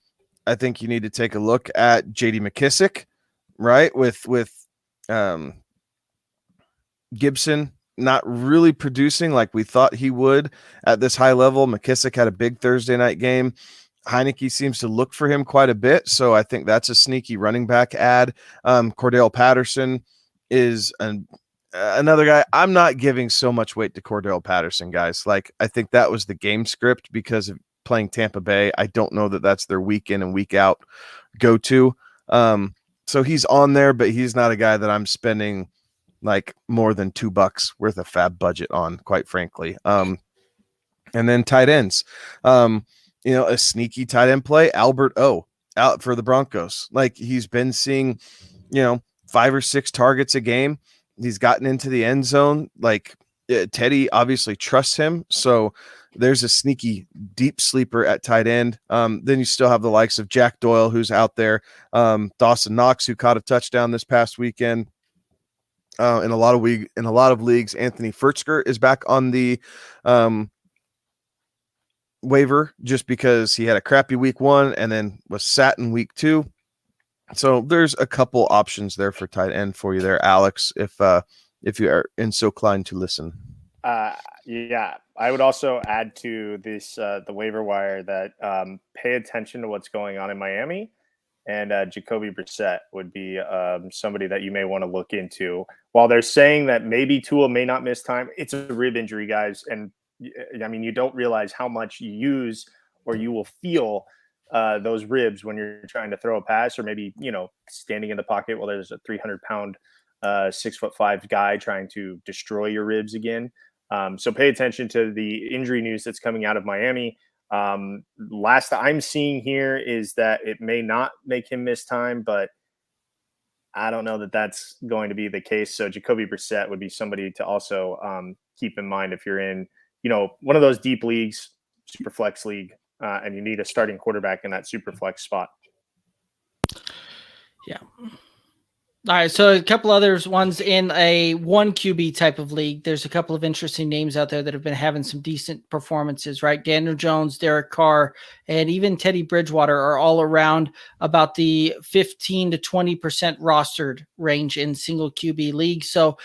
Speaker 3: think you need to take a look at J.D. McKissick, right? With Gibson not really producing like we thought he would at this high level. McKissick had a big Thursday night game. Heineke seems to look for him quite a bit, so I think that's a sneaky running back ad. Cordell Patterson is another guy. I'm not giving so much weight to Cordell Patterson, guys. Like, I think that was the game script because of playing Tampa Bay. I don't know that that's their week in and week out go-to. So he's on there, but he's not a guy that I'm spending like more than $2 worth of fab budget on, quite frankly. And then tight ends, a sneaky tight end play, Albert O out for the Broncos. Like, he's been seeing, 5 or 6 targets a game. He's gotten into the end zone. Like, Teddy obviously trusts him. So there's a sneaky deep sleeper at tight end. Then you still have the likes of Jack Doyle, who's out there. Dawson Knox, who caught a touchdown this past weekend. In a lot of leagues, Anthony Fertzker is back on the waiver just because he had a crappy week 1 and then was sat in week 2. So there's a couple options there for tight end for you there, Alex, if you are so inclined to listen.
Speaker 4: Yeah, I would also add to this the waiver wire that pay attention to what's going on in Miami, and Jacoby Brissette would be somebody that you may want to look into. While they're saying that maybe Tua may not miss time, it's a rib injury, guys, and I mean, you don't realize how much you use or you will feel those ribs when you're trying to throw a pass, or maybe, standing in the pocket while there's a 300-pound, 6'5" guy trying to destroy your ribs again. So pay attention to the injury news that's coming out of Miami. Last I'm seeing here is that it may not make him miss time, but I don't know that that's going to be the case. So Jacoby Brissette would be somebody to also keep in mind if you're in, one of those deep leagues, super flex league, and you need a starting quarterback in that super flex spot.
Speaker 2: Yeah. All right, so a couple others ones in a 1 QB type of league. There's a couple of interesting names out there that have been having some decent performances, right? Daniel Jones, Derek Carr, and even Teddy Bridgewater are all around about the 15 to 20% rostered range in single QB leagues. So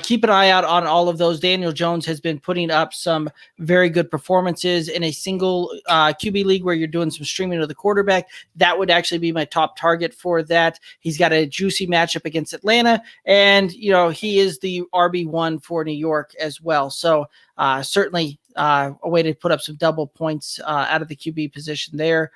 Speaker 2: keep an eye out on all of those. Daniel Jones has been putting up some very good performances in a single QB league where you're doing some streaming of the quarterback. That would actually be my top target for that. He's got a juicy matchup against Atlanta, and he is the RB1 for New York as well. So certainly a way to put up some double points out of the QB position there.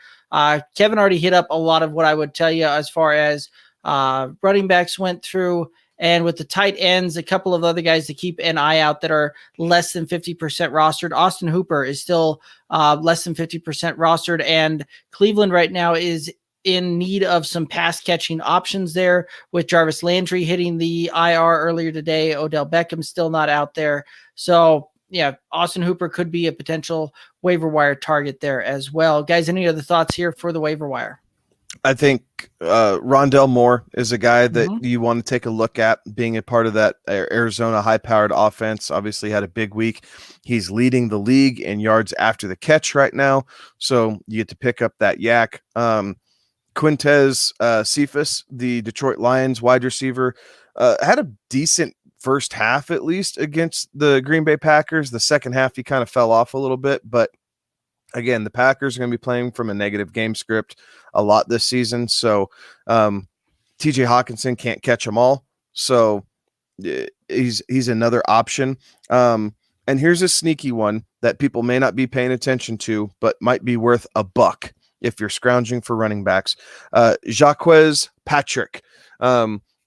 Speaker 2: Kevin already hit up a lot of what I would tell you as far as running backs went through. And with the tight ends, a couple of other guys to keep an eye out that are less than 50% rostered. Austin Hooper is still less than 50% rostered, and Cleveland right now is in need of some pass catching options there, with Jarvis Landry hitting the IR earlier today. Odell Beckham still not out there. So yeah, Austin Hooper could be a potential waiver wire target there as well. Guys, any other thoughts here for the waiver wire?
Speaker 3: I think Rondell Moore is a guy that you want to take a look at, being a part of that Arizona high-powered offense. Obviously had a big week. He's leading the league in yards after the catch right now, so you get to pick up that yak. Quintez Cephas, the Detroit Lions wide receiver, had a decent first half, at least, against the Green Bay Packers. The second half, he kind of fell off a little bit, but again, the Packers are going to be playing from a negative game script a lot this season. So TJ Hawkinson can't catch them all. So he's another option. And here's a sneaky one that people may not be paying attention to, but might be worth $1 if you're scrounging for running backs. Jaquez Patrick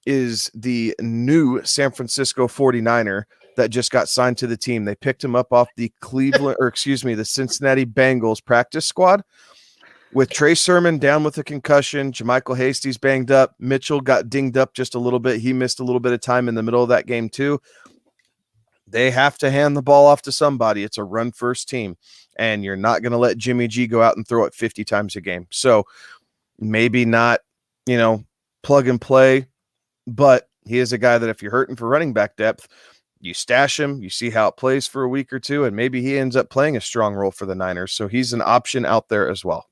Speaker 3: is the new San Francisco 49er that just got signed to the team. They picked him up off the the Cincinnati Bengals practice squad. With Trey Sermon down with a concussion, Jermichael Hasty's banged up, Mitchell got dinged up just a little bit. He missed a little bit of time in the middle of that game too. They have to hand the ball off to somebody. It's a run-first team, and you're not going to let Jimmy G go out and throw it 50 times a game. So maybe not, plug and play, but he is a guy that if you're hurting for running back depth, you stash him, you see how it plays for a week or two, and maybe he ends up playing a strong role for the Niners. So he's an option out there as well.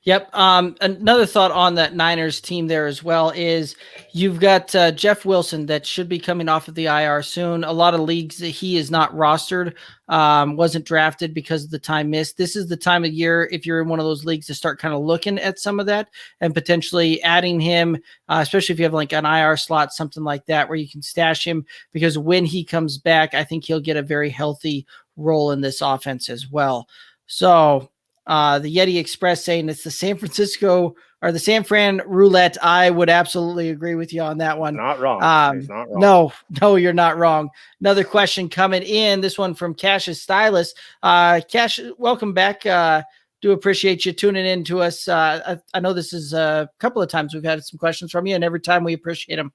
Speaker 2: Yep. Another thought on that Niners team there as well is you've got Jeff Wilson that should be coming off of the IR soon. A lot of leagues that he is not rostered, wasn't drafted because of the time missed. This is the time of year, if you're in one of those leagues, to start kind of looking at some of that and potentially adding him, especially if you have like an IR slot, something like that, where you can stash him, because when he comes back, I think he'll get a very healthy role in this offense as well. So the Yeti Express saying it's the San Fran roulette. I would absolutely agree with you on that one.
Speaker 4: Not wrong. He's not
Speaker 2: No,
Speaker 4: wrong.
Speaker 2: you're not wrong. Another question coming in. This one from Cash's Stylist. Cash, welcome back. Do appreciate you tuning in to us. I know this is a couple of times we've had some questions from you, and every time we appreciate them.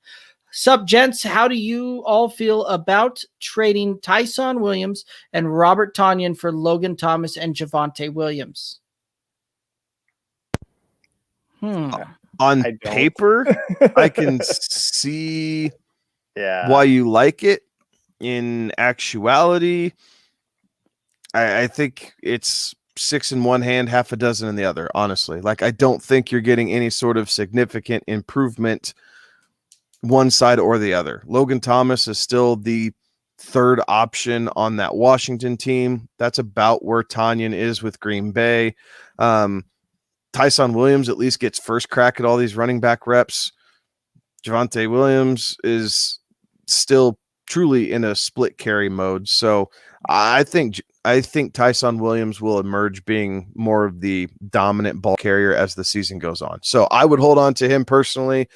Speaker 2: Sup, gents, how do you all feel about trading Tyson Williams and Robert Tonyan for Logan Thomas and Javonte Williams?
Speaker 3: On paper, I can see why you like it. In actuality, I think it's 6 in one hand, half a dozen in the other, honestly. Like, I don't think you're getting any sort of significant improvement one side or the other. Logan Thomas is still the third option on that Washington team. That's about where Tonyan is with Green Bay. Tyson Williams at least gets first crack at all these running back reps. Javonte Williams is still truly in a split carry mode. So I think Tyson Williams will emerge being more of the dominant ball carrier as the season goes on. So I would hold on to him personally.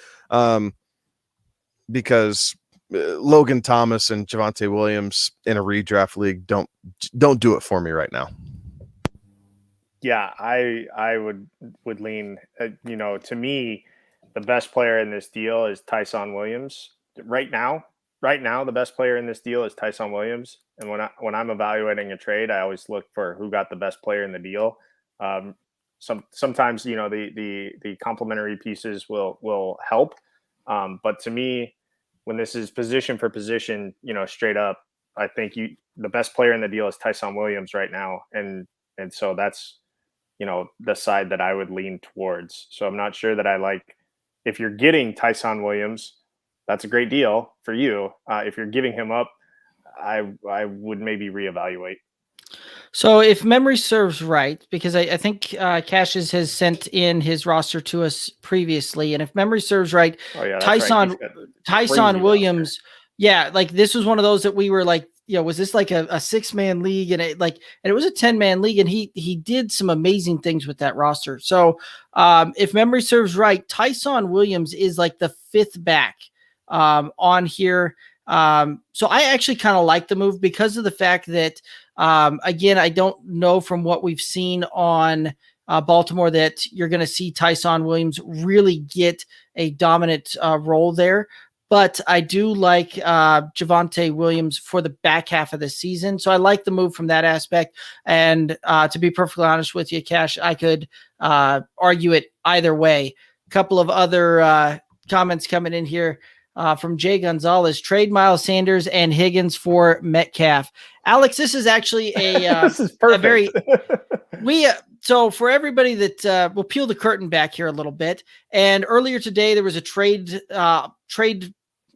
Speaker 3: Because Logan Thomas and Javonte Williams in a redraft league don't do it for me right now.
Speaker 4: Yeah, I would lean. To me, the best player in this deal is Tyson Williams. Right now, the best player in this deal is Tyson Williams. And when I'm evaluating a trade, I always look for who got the best player in the deal. Sometimes the complementary pieces will help. But to me, when this is position for position, straight up, I think the best player in the deal is Tyson Williams right now, and so that's the side that I would lean towards. So I'm not sure that I like if you're getting Tyson Williams, that's a great deal for you. If you're giving him up, I would maybe reevaluate.
Speaker 2: So if memory serves right, because I think Cassius has sent in his roster to us previously, and if memory serves right, Tyson Williams, like this was one of those that we were like, was this like a 6-man league? And it was a 10-man league, and he did some amazing things with that roster. So if memory serves right, Tyson Williams is like the 5th back on here. So I actually kind of like the move because of the fact that, again, I don't know from what we've seen on Baltimore that you're going to see Tyson Williams really get a dominant role there. But I do like Javonte Williams for the back half of the season. So I like the move from that aspect. And to be perfectly honest with you, Cash, I could argue it either way. A couple of other comments coming in here. From Jay Gonzalez, trade Miles Sanders and Higgins for Metcalf. Alex, this is actually
Speaker 4: this is perfect.
Speaker 2: So for everybody that we'll peel the curtain back here a little bit. And earlier today, there was a trade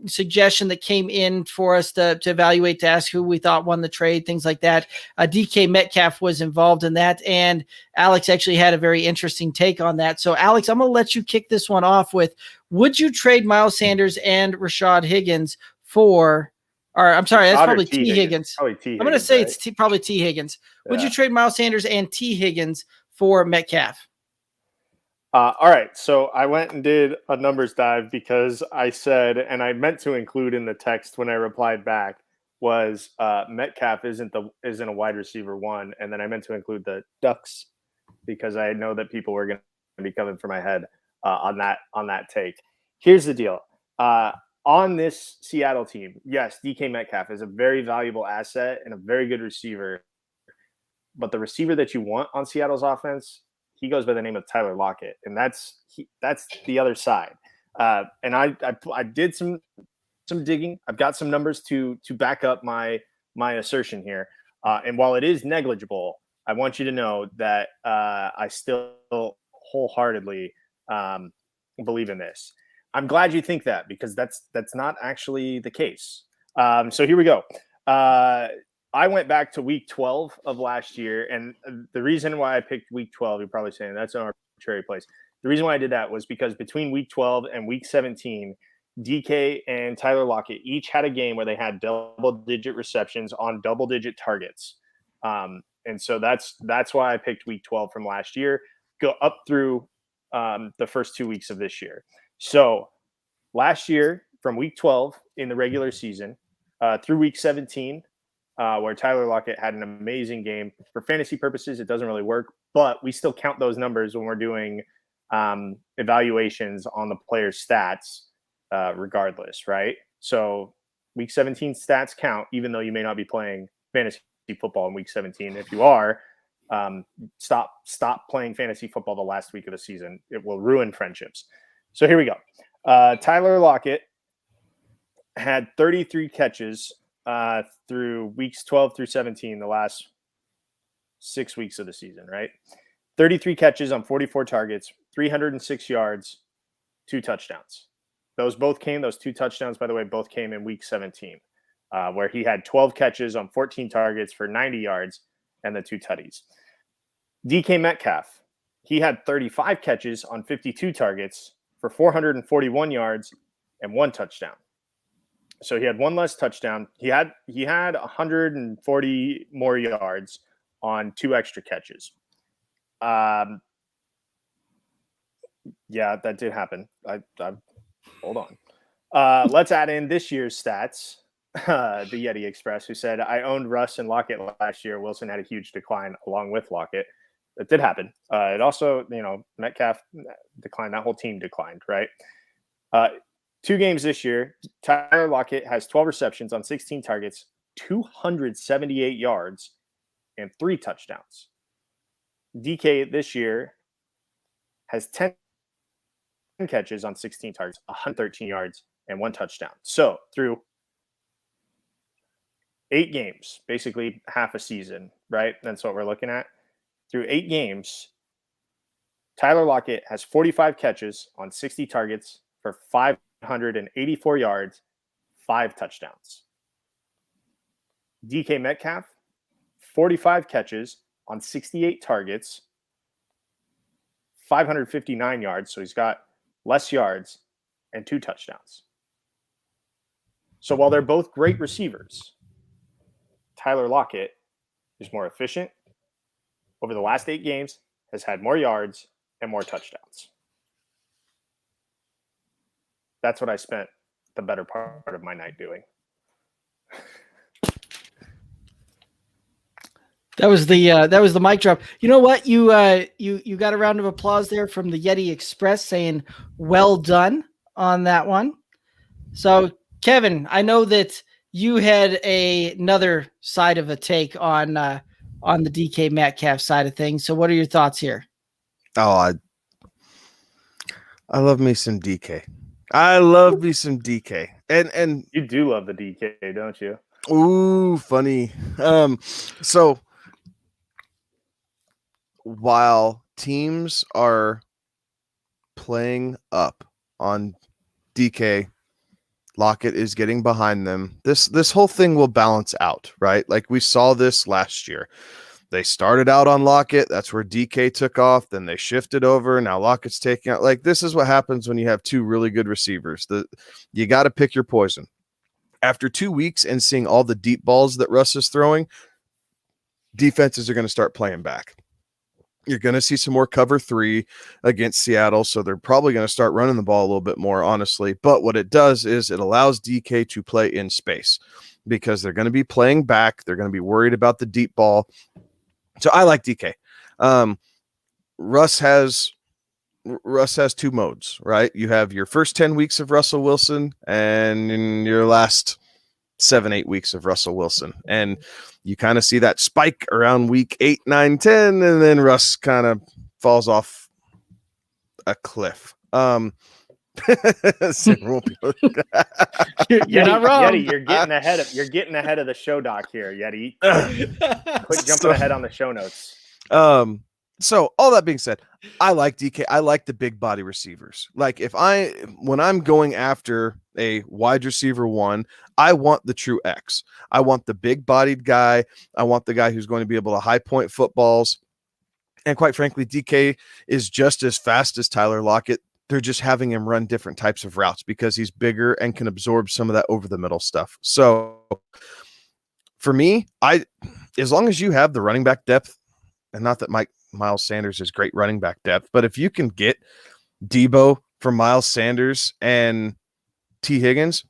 Speaker 2: suggestion that came in for us to evaluate, to ask who we thought won the trade, things like that. DK Metcalf was involved in that. And Alex actually had a very interesting take on that. So Alex, I'm going to let you kick this one off with, would you trade Miles Sanders and Rashad Higgins for, or I'm sorry, that's probably T. Higgins. I'm going to say it's probably T. Higgins. Yeah. Would you trade Miles Sanders and T. Higgins for Metcalf?
Speaker 4: All right. So I went and did a numbers dive because I said, and I meant to include in the text when I replied back, was Metcalf isn't a wide receiver 1. And then I meant to include the Ducks because I know that people were going to be coming for my head on that take. Here's the deal. On this Seattle team, yes, DK Metcalf is a very valuable asset and a very good receiver. But the receiver that you want on Seattle's offense, he goes by the name of Tyler Lockett, and that's the other side. And I did some digging. I've got some numbers to back up my assertion here. And while it is negligible, I want you to know that I still wholeheartedly believe in this. I'm glad you think that, because that's not actually the case. So here we go. I went back to week 12 of last year, and the reason why I picked week 12, you're probably saying that's an arbitrary place. The reason why I did that was because between week 12 and week 17, DK and Tyler Lockett each had a game where they had double-digit receptions on double-digit targets. And so that's why I picked week 12 from last year, go up through the first 2 weeks of this year. So last year, from week 12 in the regular season through week 17, where Tyler Lockett had an amazing game. For fantasy purposes, it doesn't really work, but we still count those numbers when we're doing evaluations on the player's stats regardless, right? So week 17 stats count, even though you may not be playing fantasy football in week 17. If you are, stop playing fantasy football the last week of the season. It will ruin friendships. So here we go. Tyler Lockett had 33 catches through weeks 12 through 17, the last 6 weeks of the season, right? 33 catches on 44 targets, 306 yards, 2 touchdowns. Those 2 touchdowns, by the way, both came in week 17, where he had 12 catches on 14 targets for 90 yards and the 2 tutties. DK Metcalf, he had 35 catches on 52 targets for 441 yards and 1 touchdown. So he had 1 less touchdown. He had 140 more yards on 2 extra catches. Yeah, that did happen. I hold on. Let's add in this year's stats. The Yeti Express, who said, I owned Russ and Lockett last year. Wilson had a huge decline along with Lockett. That did happen. It also, Metcalf declined. That whole team declined, right? 2 games this year, Tyler Lockett has 12 receptions on 16 targets, 278 yards, and 3 touchdowns. DK this year has 10 catches on 16 targets, 113 yards, and 1 touchdown. So through 8 games, basically half a season, right? That's what we're looking at. Through 8 games, Tyler Lockett has 45 catches on 60 targets for 584 yards, 5 touchdowns. DK Metcalf, 45 catches on 68 targets, 559 yards. So he's got less yards and 2 touchdowns. So while they're both great receivers, Tyler Lockett is more efficient. Over the last 8 games, has had more yards and more touchdowns. That's what I spent the better part of my night doing.
Speaker 2: That was the mic drop. You know what? You got a round of applause there from the Yeti Express saying well done on that one. So Kevin, I know that you had another side of a take on the DK Metcalf side of things. So what are your thoughts here?
Speaker 3: Oh, I love me some DK. I love me some DK. And
Speaker 4: you do love the DK, don't you?
Speaker 3: Ooh, funny. So while teams are playing up on DK, Lockett is getting behind them. This whole thing will balance out, right? Like we saw this last year. They started out on Lockett. That's where DK took off. Then they shifted over. Now Lockett's taking out. Like this is what happens when you have 2 really good receivers. You got to pick your poison. After 2 weeks and seeing all the deep balls that Russ is throwing, defenses are going to start playing back. You're going to see some more cover 3 against Seattle, so they're probably going to start running the ball a little bit more, honestly. But what it does is it allows DK to play in space because they're going to be playing back. They're going to be worried about the deep ball. So I like DK. Russ has 2 modes, right? You have your first 10 weeks of Russell Wilson and in your last 7-8 weeks of Russell Wilson. And you kind of see that spike around week 8, 9, 10, and then Russ kind of falls off a cliff.
Speaker 2: You're not wrong.
Speaker 4: Yeti, you're getting ahead of the show doc here, Yeti. Quit jumping ahead on the show notes.
Speaker 3: So all that being said, I like DK. I like the big body receivers. Like when I'm going after a wide receiver 1, I want the true X. I want the big bodied guy. I want the guy who's going to be able to high point footballs. And quite frankly, DK is just as fast as Tyler Lockett. They're just having him run different types of routes because he's bigger and can absorb some of that over the middle stuff. So for me, as long as you have the running back depth, and not that Miles Sanders is great running back depth, but if you can get Debo for Miles Sanders and T. Higgins,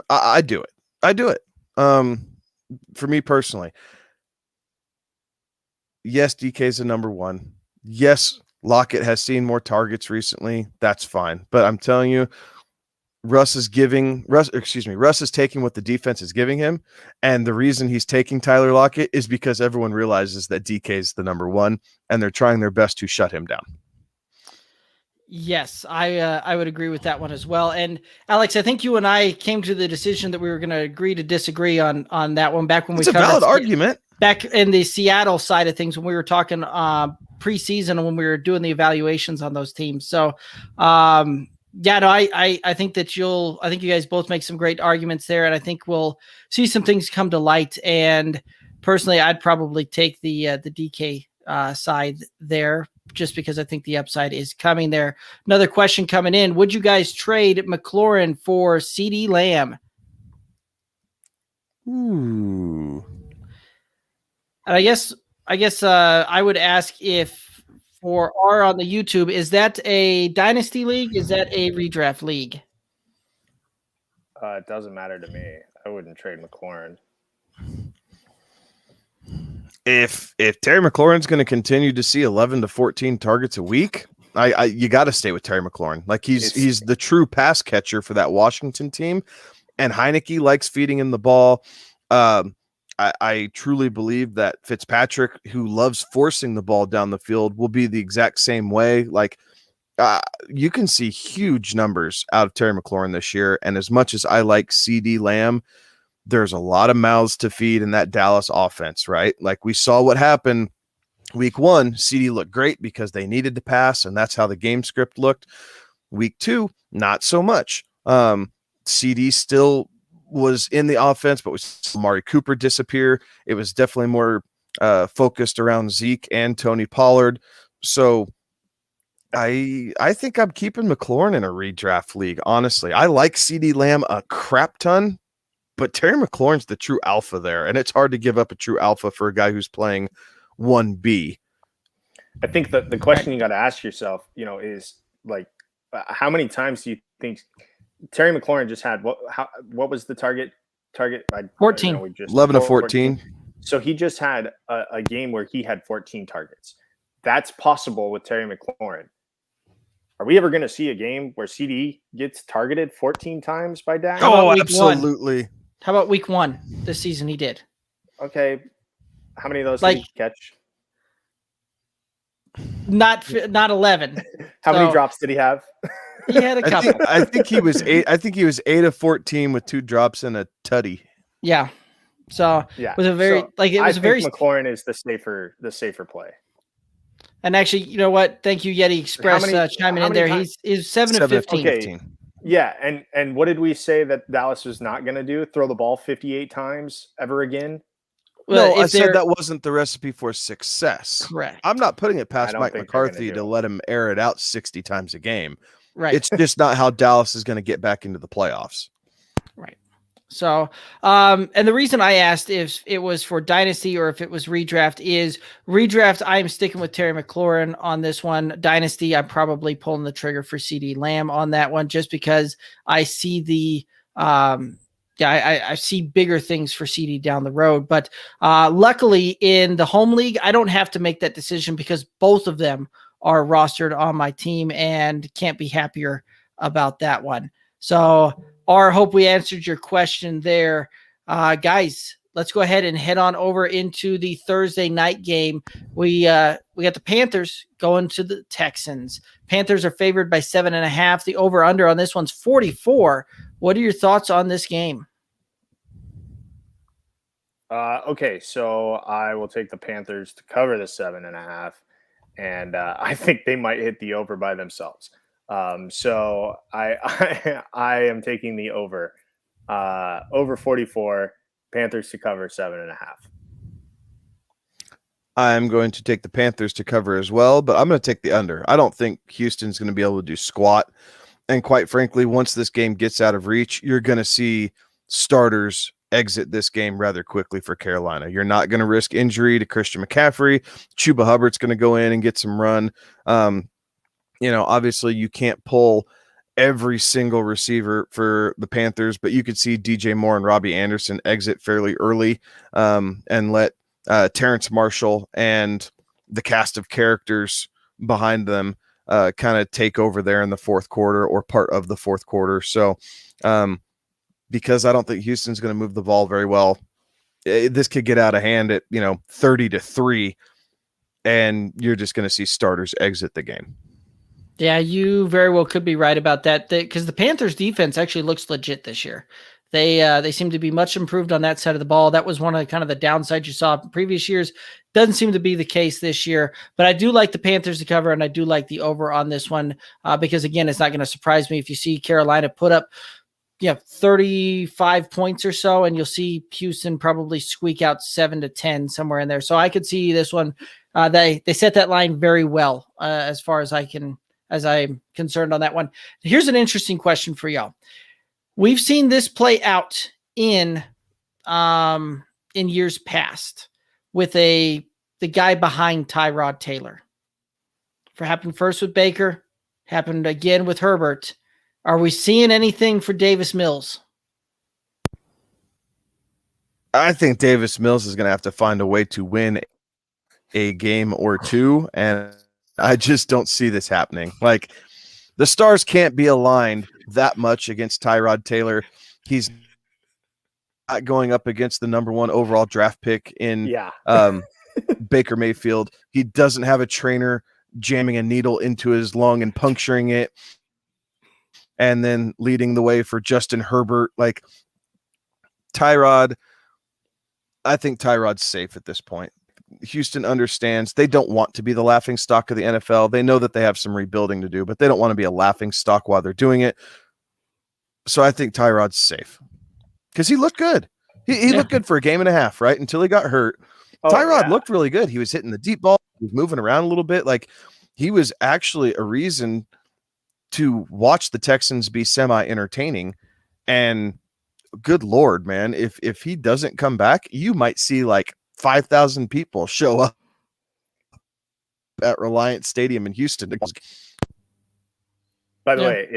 Speaker 3: I do it. I do it. For me personally, yes, DK is the number 1. Yes, Lockett has seen more targets recently. That's fine. But I'm telling you, Russ is taking what the defense is giving him. And the reason he's taking Tyler Lockett is because everyone realizes that DK is the number 1 and they're trying their best to shut him down.
Speaker 2: Yes, I would agree with that one as well. And Alex, I think you and I came to the decision that we were going to agree to disagree on that one back when
Speaker 3: it's a valid argument.
Speaker 2: Back in the Seattle side of things when we were talking preseason when we were doing the evaluations on those teams. So I think that I think you guys both make some great arguments there, and I think we'll see some things come to light. And personally, I'd probably take the DK side there, just because I think the upside is coming there. Another question coming in: would you guys trade Maclaurin for CeeDee Lamb?
Speaker 3: Ooh.
Speaker 2: And I guess I would ask if for R on the YouTube, is that a dynasty league? Is that a redraft league?
Speaker 4: It doesn't matter to me. I wouldn't trade McLaurin.
Speaker 3: If Terry McLaurin's going to continue to see 11 to 14 targets a week, you got to stay with Terry McLaurin. Like he's the true pass catcher for that Washington team, and Heineke likes feeding him the ball. I truly believe that Fitzpatrick, who loves forcing the ball down the field, will be the exact same way. Like you can see huge numbers out of Terry McLaurin this year. And as much as I like CD Lamb, there's a lot of mouths to feed in that Dallas offense, right? Like we saw what happened week 1. CD looked great because they needed to pass, and that's how the game script looked. Week 2, not so much. CD still was in the offense, but we saw Amari Cooper disappear. It was definitely more focused around Zeke and Tony Pollard. So I think I'm keeping McLaurin in a redraft league. Honestly, I like CD Lamb a crap ton, but Terry McLaurin's the true alpha there, and it's hard to give up a true alpha for a guy who's playing 1B.
Speaker 4: I think the question you got to ask yourself, is like, how many times do you think Terry McLaurin just had? What was the target?
Speaker 2: 14.
Speaker 3: 11 to 14.
Speaker 4: So he just had a game where he had 14 targets. That's possible with Terry McLaurin. Are we ever going to see a game where CD gets targeted 14 times by Dak?
Speaker 3: Oh, absolutely.
Speaker 2: How about week 1 this season? He did.
Speaker 4: Okay. How many of those did he catch?
Speaker 2: Not 11.
Speaker 4: How many drops did he have?
Speaker 2: He had a couple.
Speaker 3: I think he was 8. I think he was 8 of 14 with 2 drops and a tutty.
Speaker 2: Yeah. So it was a very
Speaker 4: McLaurin is the safer play.
Speaker 2: And actually, you know what? Thank you, Yeti Express, chiming in there. He's 7 of 15.
Speaker 4: Okay. Yeah, and what did we say that Dallas was not going to do? Throw the ball 58 times ever again?
Speaker 3: Well, I said that wasn't the recipe for success.
Speaker 2: Correct.
Speaker 3: I'm not putting it past Mike McCarthy to let him air it out 60 times a game.
Speaker 2: Right.
Speaker 3: It's just not how Dallas is going to get back into the playoffs.
Speaker 2: Right. So, and the reason I asked if it was for Dynasty or if it was redraft is redraft. I'm sticking with Terry McLaurin on this one. Dynasty, I'm probably pulling the trigger for CD Lamb on that one, just because I see the, I see bigger things for CD down the road. But luckily in the home league, I don't have to make that decision because both of them are rostered on my team and can't be happier about that one. So, hope we answered your question there. Guys, let's go ahead and head on over into the Thursday night game. We got the Panthers going to the Texans. Panthers are favored by 7.5. The over-under on this one's 44. What are your thoughts on this game?
Speaker 4: Okay, so I will take the Panthers to cover the 7.5, and I think they might hit the over by themselves. So I am taking the over 44, Panthers to cover 7.5.
Speaker 3: I'm going to take the Panthers to cover as well, but I'm going to take the under. I don't think Houston's going to be able to do squat. And quite frankly, once this game gets out of reach, you're going to see starters exit this game rather quickly for Carolina. You're not going to risk injury to Christian McCaffrey. Chuba Hubbard's going to go in and get some run. Obviously you can't pull every single receiver for the Panthers, but you could see DJ Moore and Robbie Anderson exit fairly early and let Terrence Marshall and the cast of characters behind them kind of take over there in the fourth quarter or part of the fourth quarter. So because I don't think Houston's going to move the ball very well, this could get out of hand at 30-3, and you're just going to see starters exit the game.
Speaker 2: Yeah, you very well could be right about that, because the Panthers defense actually looks legit this year. They seem to be much improved on that side of the ball. That was one of the downsides you saw in previous years. Doesn't seem to be the case this year, but I do like the Panthers to cover, and I do like the over on this one because, again, it's not going to surprise me if you see Carolina put up 35 points or so, and you'll see Houston probably squeak out 7 to 10 somewhere in there. So I could see this one. They set that line very well as far as I'm concerned on that one. Here's an interesting question for y'all. We've seen this play out in years past with the guy behind Tyrod Taylor. Happened first with Baker, happened again with Herbert. Are we seeing anything for Davis Mills?
Speaker 3: I think Davis Mills is going to have to find a way to win a game or two, and I just don't see this happening. Like, the stars can't be aligned that much against Tyrod Taylor. He's not going up against the number 1 overall draft pick in Baker Mayfield. He doesn't have a trainer jamming a needle into his lung and puncturing it, and then leading the way for Justin Herbert. Like Tyrod, I think Tyrod's safe at this point. Houston understands they don't want to be the laughing stock of the NFL. They know that they have some rebuilding to do, but they don't want to be a laughing stock while they're doing it. So I think Tyrod's safe because he looked good. He looked good for a game and a half, right? Until he got hurt. Tyrod looked really good. He was hitting the deep ball. He was moving around a little bit. Like he was actually a reason to watch the Texans be semi-entertaining. And good Lord, man, if he doesn't come back, you might see like 5,000 people show up at Reliant Stadium in Houston.
Speaker 4: By the way,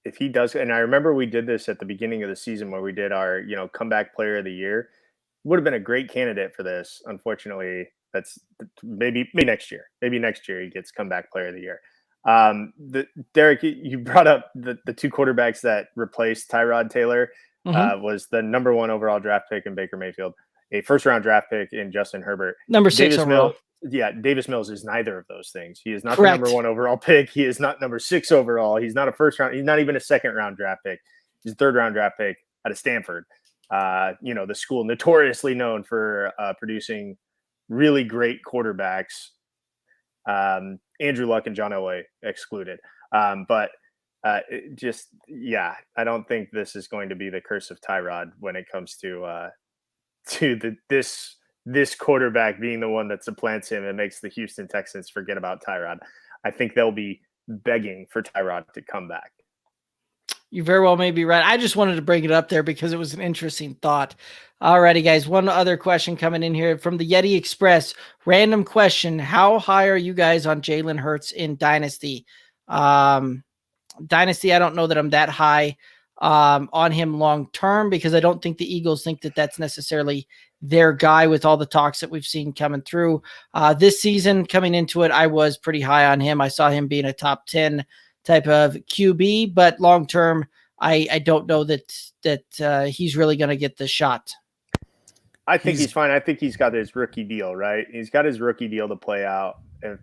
Speaker 4: if he does, and I remember we did this at the beginning of the season where we did our, comeback player of the year, would have been a great candidate for this. Unfortunately, that's maybe next year. Maybe next year he gets comeback player of the year. Derek, you brought up the two quarterbacks that replaced Tyrod Taylor. Was the number 1 overall draft pick in Baker Mayfield, a first-round draft pick in Justin Herbert.
Speaker 2: Number 6 overall.
Speaker 4: Davis Mills is neither of those things. He is not
Speaker 2: Correct.
Speaker 4: the number 1 overall pick. He is not number 6 overall. He's not a first round. He's not even a second-round draft pick. He's a third-round draft pick out of Stanford. The school notoriously known for producing really great quarterbacks. Andrew Luck and John Elway excluded. I don't think this is going to be the curse of Tyrod when it comes to this quarterback being the one that supplants him and makes the Houston Texans forget about Tyrod. I think they'll be begging for Tyrod to come back.
Speaker 2: You very well may be right. I just wanted to bring it up there because it was an interesting thought. Alrighty, guys. One other question coming in here from the Yeti Express. Random question. How high are you guys on Jalen Hurts in Dynasty? Dynasty, I don't know that I'm that high on him long term because I don't think the Eagles think that that's necessarily their guy with all the talks that we've seen coming through. This season, coming into it, I was pretty high on him. I saw him being a top 10 type of QB, but long term, I don't know that he's really going to get the shot.
Speaker 4: I think he's fine. I think he's got his rookie deal, right? He's got his rookie deal to play out. If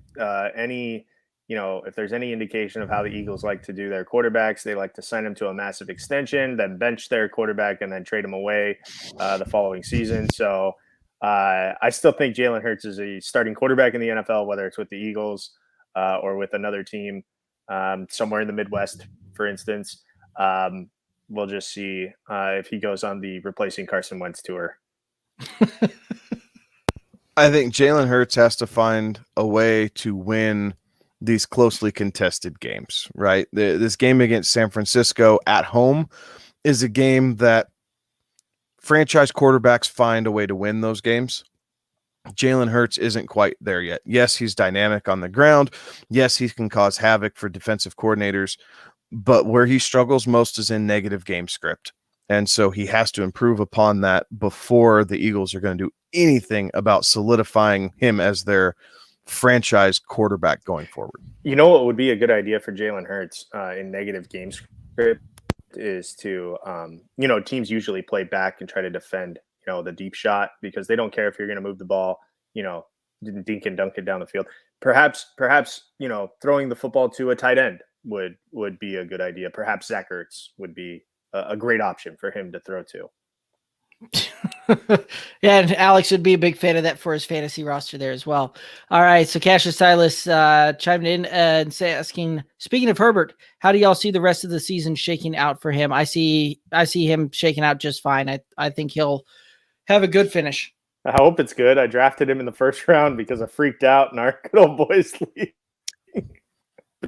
Speaker 4: there's any indication of how the Eagles like to do their quarterbacks, they like to sign him to a massive extension, then bench their quarterback and then trade him away the following season. So I still think Jalen Hurts is a starting quarterback in the NFL, whether it's with the Eagles or with another team somewhere in the Midwest, for instance. We'll just see if he goes on the replacing Carson Wentz tour.
Speaker 3: I think Jalen Hurts has to find a way to win these closely contested games, right? This game against San Francisco at home is a game that franchise quarterbacks find a way to win those games. Jalen Hurts isn't quite there yet. Yes, he's dynamic on the ground. Yes, he can cause havoc for defensive coordinators, but where he struggles most is in negative game script. And so he has to improve upon that before the Eagles are going to do anything about solidifying him as their franchise quarterback going forward.
Speaker 4: You know what would be a good idea for Jalen Hurts in negative game script is to, teams usually play back and try to defend, the deep shot because they don't care if you're going to move the ball, dink and dunk it down the field. Perhaps, throwing the football to a tight end would be a good idea. Perhaps Zach Ertz would be a great option for him to throw to.
Speaker 2: Yeah, and Alex would be a big fan of that for his fantasy roster there as well. All right, so Cassius Silas chimed in and asking, speaking of Herbert, how do y'all see the rest of the season shaking out for him? I see him shaking out just fine. I think he'll have a good finish.
Speaker 4: I hope it's good. I drafted him in the first round because I freaked out in our good old boys league.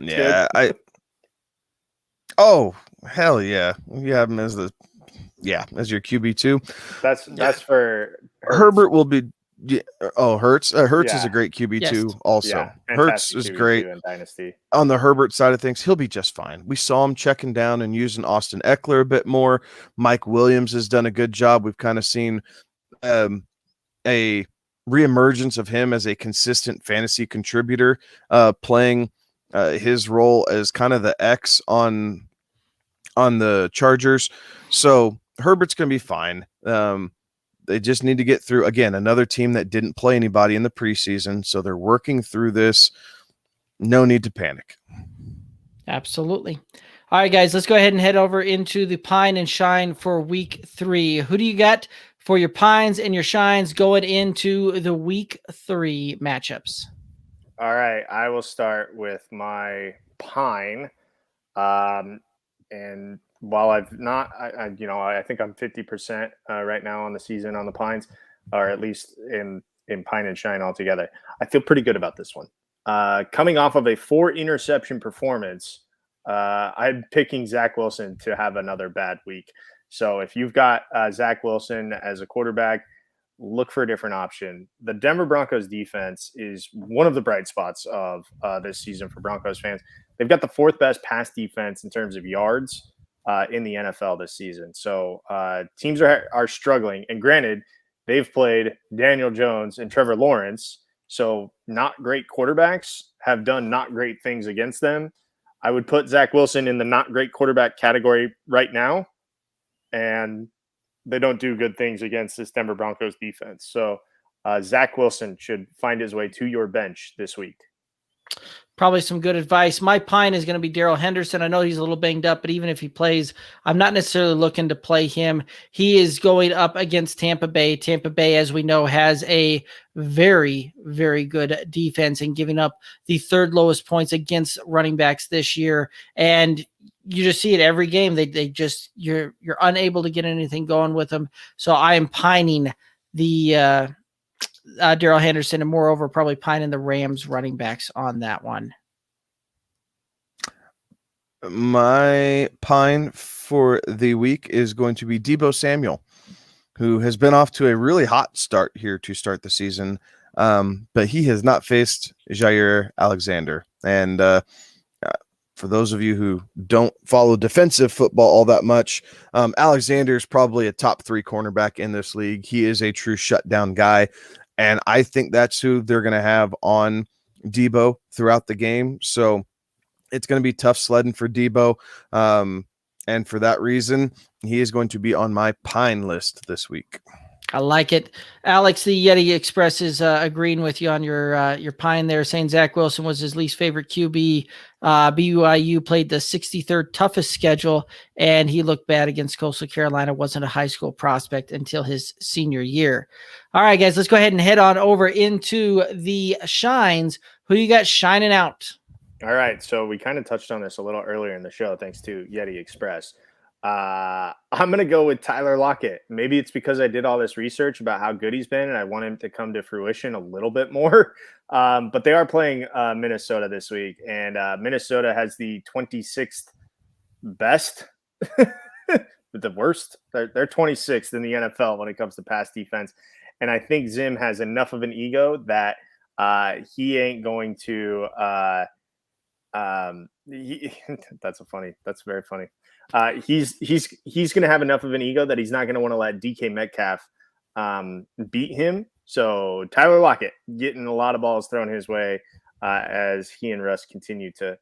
Speaker 3: Yeah, Oh, hell yeah. You have him as your QB2.
Speaker 4: That's for Hurts.
Speaker 3: Herbert will be Hurts. Hurts is a great QB2 also.
Speaker 4: Yeah,
Speaker 3: Hurts is great.
Speaker 4: in Dynasty.
Speaker 3: On the Herbert side of things, he'll be just fine. We saw him checking down and using Austin Eckler a bit more. Mike Williams has done a good job. We've kind of seen a reemergence of him as a consistent fantasy contributor, playing his role as kind of the X on the Chargers. So Herbert's going to be fine. They just need to get through, again, another team that didn't play anybody in the preseason, so they're working through this. No need to panic.
Speaker 2: Absolutely. All right, guys, let's go ahead and head over into the Pine and Shine for week 3. Who do you got for your Pines and your Shines going into the week 3 matchups?
Speaker 4: All right, I will start with my Pine. And while I've not, I think I'm 50% right now on the season on the Pines, or at least in Pine and Shine altogether. I feel pretty good about this one. Coming off of a 4 interception performance, I'm picking Zach Wilson to have another bad week. So if you've got Zach Wilson as a quarterback, look for a different option. The Denver Broncos defense is one of the bright spots of this season for Broncos fans. They've got the 4th best pass defense in terms of yards in the NFL this season. So teams are struggling. And granted, they've played Daniel Jones and Trevor Lawrence. So not great quarterbacks have done not great things against them. I would put Zach Wilson in the not great quarterback category right now. And they don't do good things against this Denver Broncos defense. So Zach Wilson should find his way to your bench this week.
Speaker 2: Probably some good advice. My Pine is going to be Daryl Henderson. I know he's a little banged up, but even if he plays, I'm not necessarily looking to play him. He is going up against Tampa Bay. Tampa Bay, as we know, has a very, very good defense and giving up the 3rd lowest points against running backs this year. And you just see it every game. They just, you're unable to get anything going with them. So I am pining the Daryl Henderson, and moreover, probably pining the Rams running backs on that one.
Speaker 3: My Pine for the week is going to be Debo Samuel, who has been off to a really hot start here to start the season, but he has not faced Jair Alexander. And for those of you who don't follow defensive football all that much, Alexander is probably a top 3 cornerback in this league. He is a true shutdown guy. And I think that's who they're going to have on Debo throughout the game. So it's going to be tough sledding for Debo. And for that reason, he is going to be on my Pine list this week.
Speaker 2: I like it. Alex, the Yeti Express is agreeing with you on your Pine there, saying Zach Wilson was his least favorite QB. BYU played the 63rd toughest schedule, and he looked bad against Coastal Carolina. Wasn't a high school prospect until his senior year. All right, guys, let's go ahead and head on over into the Shines. Who you got shining out?
Speaker 4: All right, so we kind of touched on this a little earlier in the show, thanks to Yeti Express. I'm going to go with Tyler Lockett. Maybe it's because I did all this research about how good he's been and I want him to come to fruition a little bit more. But they are playing Minnesota this week, and Minnesota has the 26th best, the worst. They're 26th in the NFL when it comes to pass defense. And I think Zim has enough of an ego that he ain't going to that's very funny. He's going to have enough of an ego that he's not going to want to let DK Metcalf beat him. So Tyler Lockett getting a lot of balls thrown his way as he and Russ continue to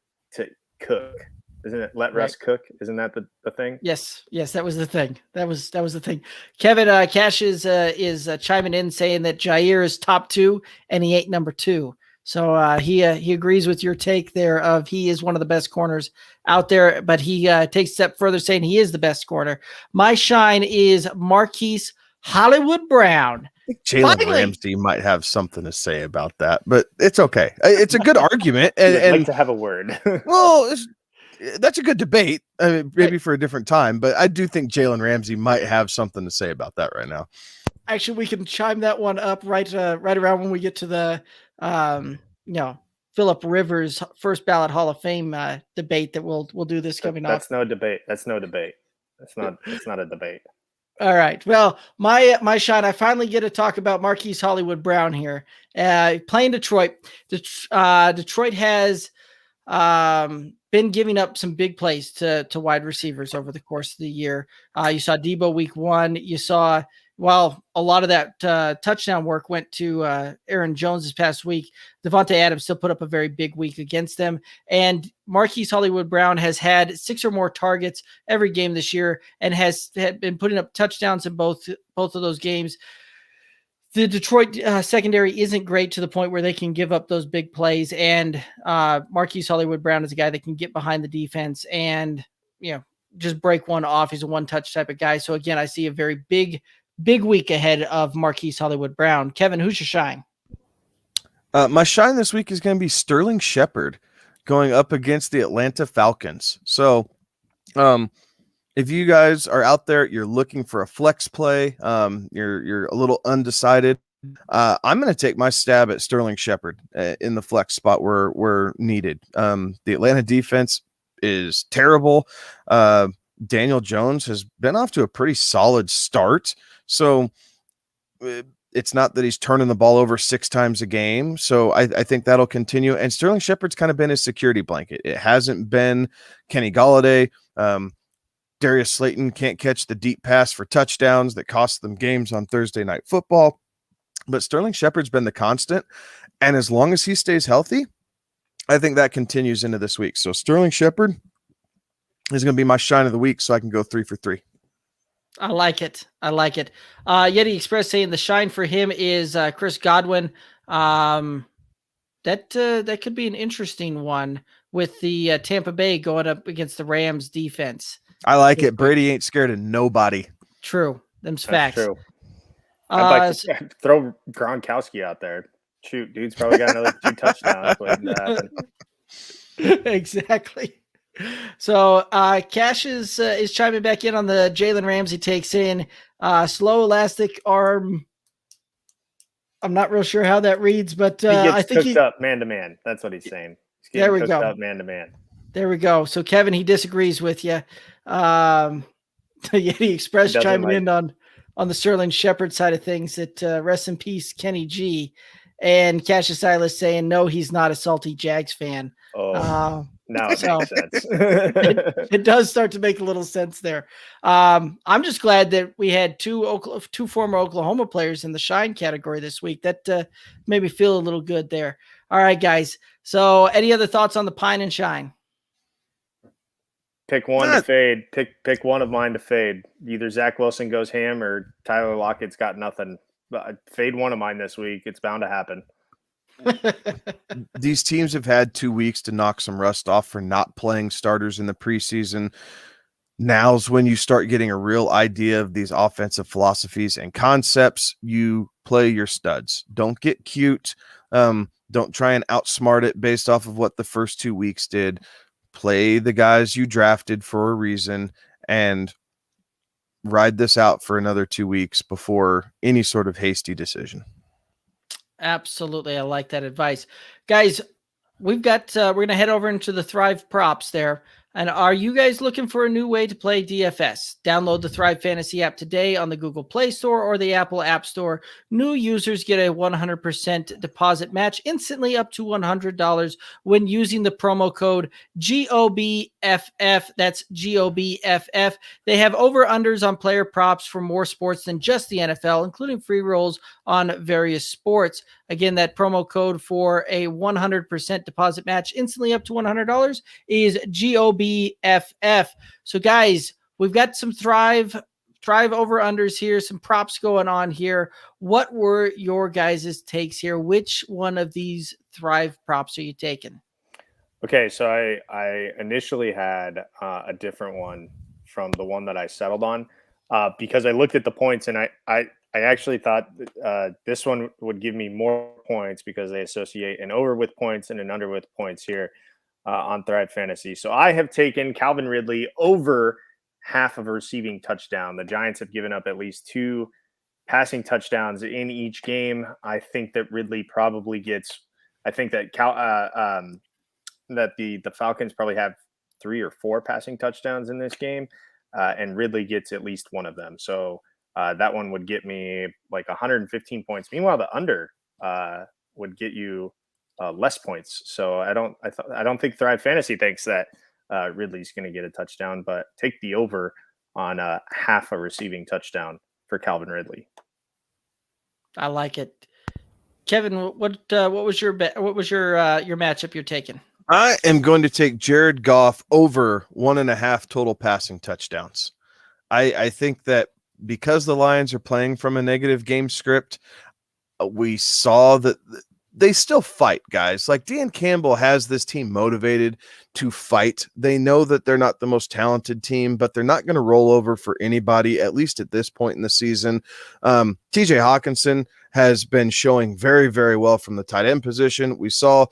Speaker 4: cook. Isn't it? Let Russ cook. Isn't that the thing?
Speaker 2: Yes, that was the thing. That was the thing. Kevin Cash is chiming in saying that Jair is top 2 and he ain't number 2. So he agrees with your take there of he is one of the best corners out there, but he takes a step further saying he is the best corner. My shine is Marquis Hollywood Brown.
Speaker 3: I think Jalen Ramsey might have something to say about that, but it's okay. It's a good argument. And
Speaker 4: I'd like to have a word.
Speaker 3: Well, that's a good debate, maybe for a different time, but I do think Jalen Ramsey might have something to say about that right now.
Speaker 2: Actually, we can chime that one up right around when we get to the Phillip Rivers first ballot Hall of Fame debate that we'll do this coming up.
Speaker 4: That's no debate. It's not a debate.
Speaker 2: All right. Well, my shine, I finally get to talk about Marquis Hollywood Brown here. Playing Detroit. Detroit has been giving up some big plays to wide receivers over the course of the year. You saw Debo week 1. You saw while a lot of that touchdown work went to Aaron Jones this past week, Devontae Adams still put up a very big week against them. And Marquis Hollywood-Brown has had 6 or more targets every game this year and had been putting up touchdowns in both of those games. The Detroit secondary isn't great to the point where they can give up those big plays. And Marquis Hollywood-Brown is a guy that can get behind the defense and, just break one off. He's a one-touch type of guy. So again, I see a very big week ahead of Marquis Hollywood-Brown. Kevin, who's your shine?
Speaker 3: My shine this week is going to be Sterling Shepard going up against the Atlanta Falcons. So if you guys are out there, you're looking for a flex play, you're a little undecided, I'm going to take my stab at Sterling Shepard in the flex spot where needed. The Atlanta defense is terrible. Daniel Jones has been off to a pretty solid start. So it's not that he's turning the ball over 6 times a game. So I think that'll continue. And Sterling Shepard's kind of been his security blanket. It hasn't been Kenny Golladay. Darius Slayton can't catch the deep pass for touchdowns that cost them games on Thursday Night Football. But Sterling Shepard's been the constant. And as long as he stays healthy, I think that continues into this week. So Sterling Shepard is going to be my shine of the week, so I can go 3 for 3.
Speaker 2: I like it. Yeti Express saying the shine for him is Chris Godwin. That could be an interesting one with the Tampa Bay going up against the Rams defense.
Speaker 3: I like it. Brady ain't scared of nobody.
Speaker 2: True. Them's facts.
Speaker 4: True. I'd like to throw Gronkowski out there. Shoot, dude's probably got another 2 touchdowns waiting to happen.
Speaker 2: Exactly. So Cash is chiming back in on the Jalen Ramsey takes in slow elastic arm. I'm not real sure how that reads, but I think
Speaker 4: cooked up man to man. That's what he's saying. He's getting
Speaker 2: there we
Speaker 4: cooked
Speaker 2: go.
Speaker 4: up man to man.
Speaker 2: There we go. So Kevin, he disagrees with you. Yeti Express chiming in on the Sterling Shepard side of things. That rest in peace, Kenny G. And Cassius Silas saying no, he's not a salty Jags fan.
Speaker 4: Oh, now it makes sense.
Speaker 2: It does start to make a little sense there. I'm just glad that we had two former Oklahoma players in the shine category this week. That made me feel a little good there. All right, guys. So any other thoughts on the pine and shine?
Speaker 4: Pick one to fade. Pick one of mine to fade. Either Zach Wilson goes ham or Tyler Lockett's got nothing. Fade one of mine this week. It's bound to happen.
Speaker 3: These teams have had 2 weeks to knock some rust off for not playing starters in the preseason. Now's when you start getting a real idea of these offensive philosophies and concepts. You play your studs. Don't get cute. Don't try and outsmart it based off of what the first 2 weeks did. Play the guys you drafted for a reason and ride this out for another 2 weeks before any sort of hasty decision.
Speaker 2: Absolutely. I like that advice. Guys, we've got, we're going to head over into the Thrive props there. And are you guys looking for a new way to play DFS? Download the Thrive Fantasy app today on the Google Play Store or the Apple App Store. New users get a 100% deposit match instantly up to $100 when using the promo code GOBFF. That's GOBFF. They have over-unders on player props for more sports than just the NFL, including free rolls on various sports. Again, that promo code for a 100% deposit match instantly up to $100 is GOBFF. So guys, we've got some Thrive over-unders here, some props going on here. What were your guys' takes here? Which one of these Thrive props are you taking?
Speaker 4: Okay, so I initially had a different one from the one that I settled on because I looked at the points and I actually thought this one would give me more points because they associate an over with points and an under with points here on Thrive Fantasy. So I have taken Calvin Ridley over half of a receiving touchdown. The Giants have given up at least 2 passing touchdowns in each game. I think that Ridley probably gets. I think that that the Falcons probably have 3 or 4 passing touchdowns in this game, and Ridley gets at least one of them. So that one would get me like 115 points. Meanwhile, the under would get you less points. So I don't think Thrive Fantasy thinks that Ridley's going to get a touchdown, but take the over on half a receiving touchdown for Calvin Ridley.
Speaker 2: I like it. Kevin, what was your matchup you're taking?
Speaker 3: I am going to take Jared Goff over 1.5 total passing touchdowns. I think that because the Lions are playing from a negative game script, we saw that they still fight, guys. Like Dan Campbell has this team motivated to fight. They know that they're not the most talented team, but they're not going to roll over for anybody, at least at this point in the season. TJ Hawkinson has been showing very, very well from the tight end position. We saw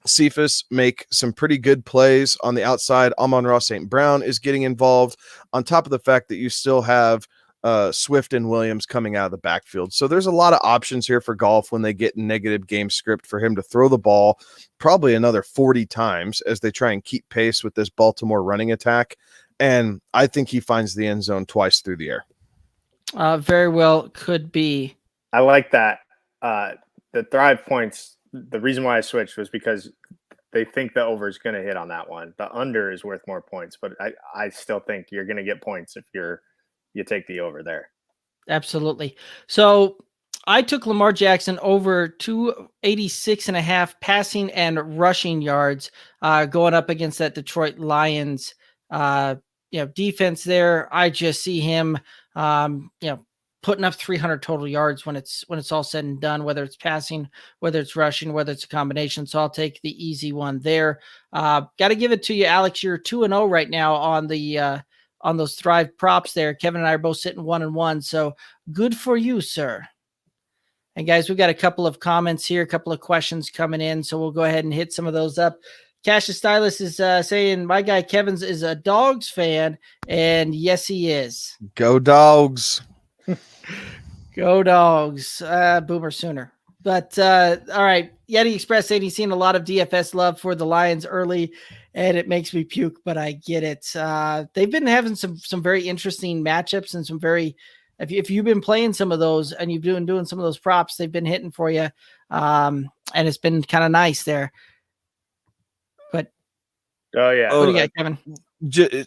Speaker 3: Cephas make some pretty good plays on the outside. Amon-Ra St. Brown is getting involved, on top of the fact that you still have Swift and Williams coming out of the backfield. So there's a lot of options here for Goff when they get in negative game script for him to throw the ball probably another 40 times as they try and keep pace with this Baltimore running attack. And I think he finds the end zone twice through the air.
Speaker 2: Very well could be.
Speaker 4: I like that. The Thrive points, the reason why I switched was because they think the over is going to hit on that one. The under is worth more points, but I still think you're going to get points if you take the over there.
Speaker 2: Absolutely. So I took Lamar Jackson over 286.5 passing and rushing yards, going up against that Detroit Lions, defense there. I just see him, putting up 300 total yards when it's all said and done, whether it's passing, whether it's rushing, whether it's a combination. So I'll take the easy one there. Got to give it to you, Alex. You're 2-0 right now on the, on those Thrive props there. Kevin and I are both sitting 1-1. So good for you, sir. And guys, we've got a couple of comments here, a couple of questions coming in. So we'll go ahead and hit some of those up. Cassius Stylus is saying, my guy Kevin's is a Dogs fan. And yes, he is.
Speaker 3: Go Dogs.
Speaker 2: Go Dogs. Boomer sooner. But all right. Yeti Express saying he's seen a lot of DFS love for the Lions early, and it makes me puke, but I get it. They've been having some very interesting matchups and some very, if you've been playing some of those and you've been doing some of those props, they've been hitting for you. And it's been kind of nice there. But
Speaker 4: oh yeah,
Speaker 2: what do you got, Kevin?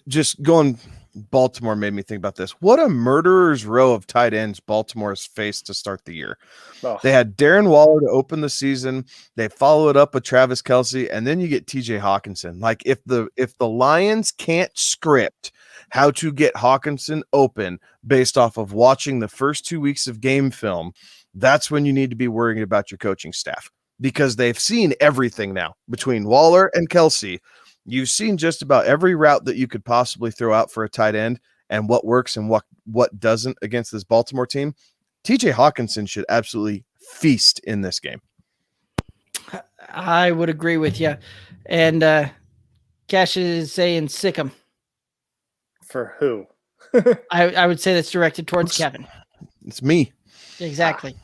Speaker 3: Just going. Baltimore made me think about this. What a murderer's row of tight ends Baltimore's faced to start the year.
Speaker 4: Oh.
Speaker 3: They had Darren Waller to open the season. They follow it up with Travis Kelce, and then you get TJ Hawkinson. Like if the Lions can't script how to get Hawkinson open based off of watching the first 2 weeks of game film, that's when you need to be worrying about your coaching staff, because they've seen everything now between Waller and Kelce. You've seen just about every route that you could possibly throw out for a tight end and what works and what doesn't against this Baltimore team. TJ Hawkinson should absolutely feast in this game.
Speaker 2: I would agree with you. And Cash is saying sick him.
Speaker 4: For who?
Speaker 2: I would say that's directed towards Kevin.
Speaker 3: It's me.
Speaker 2: Exactly.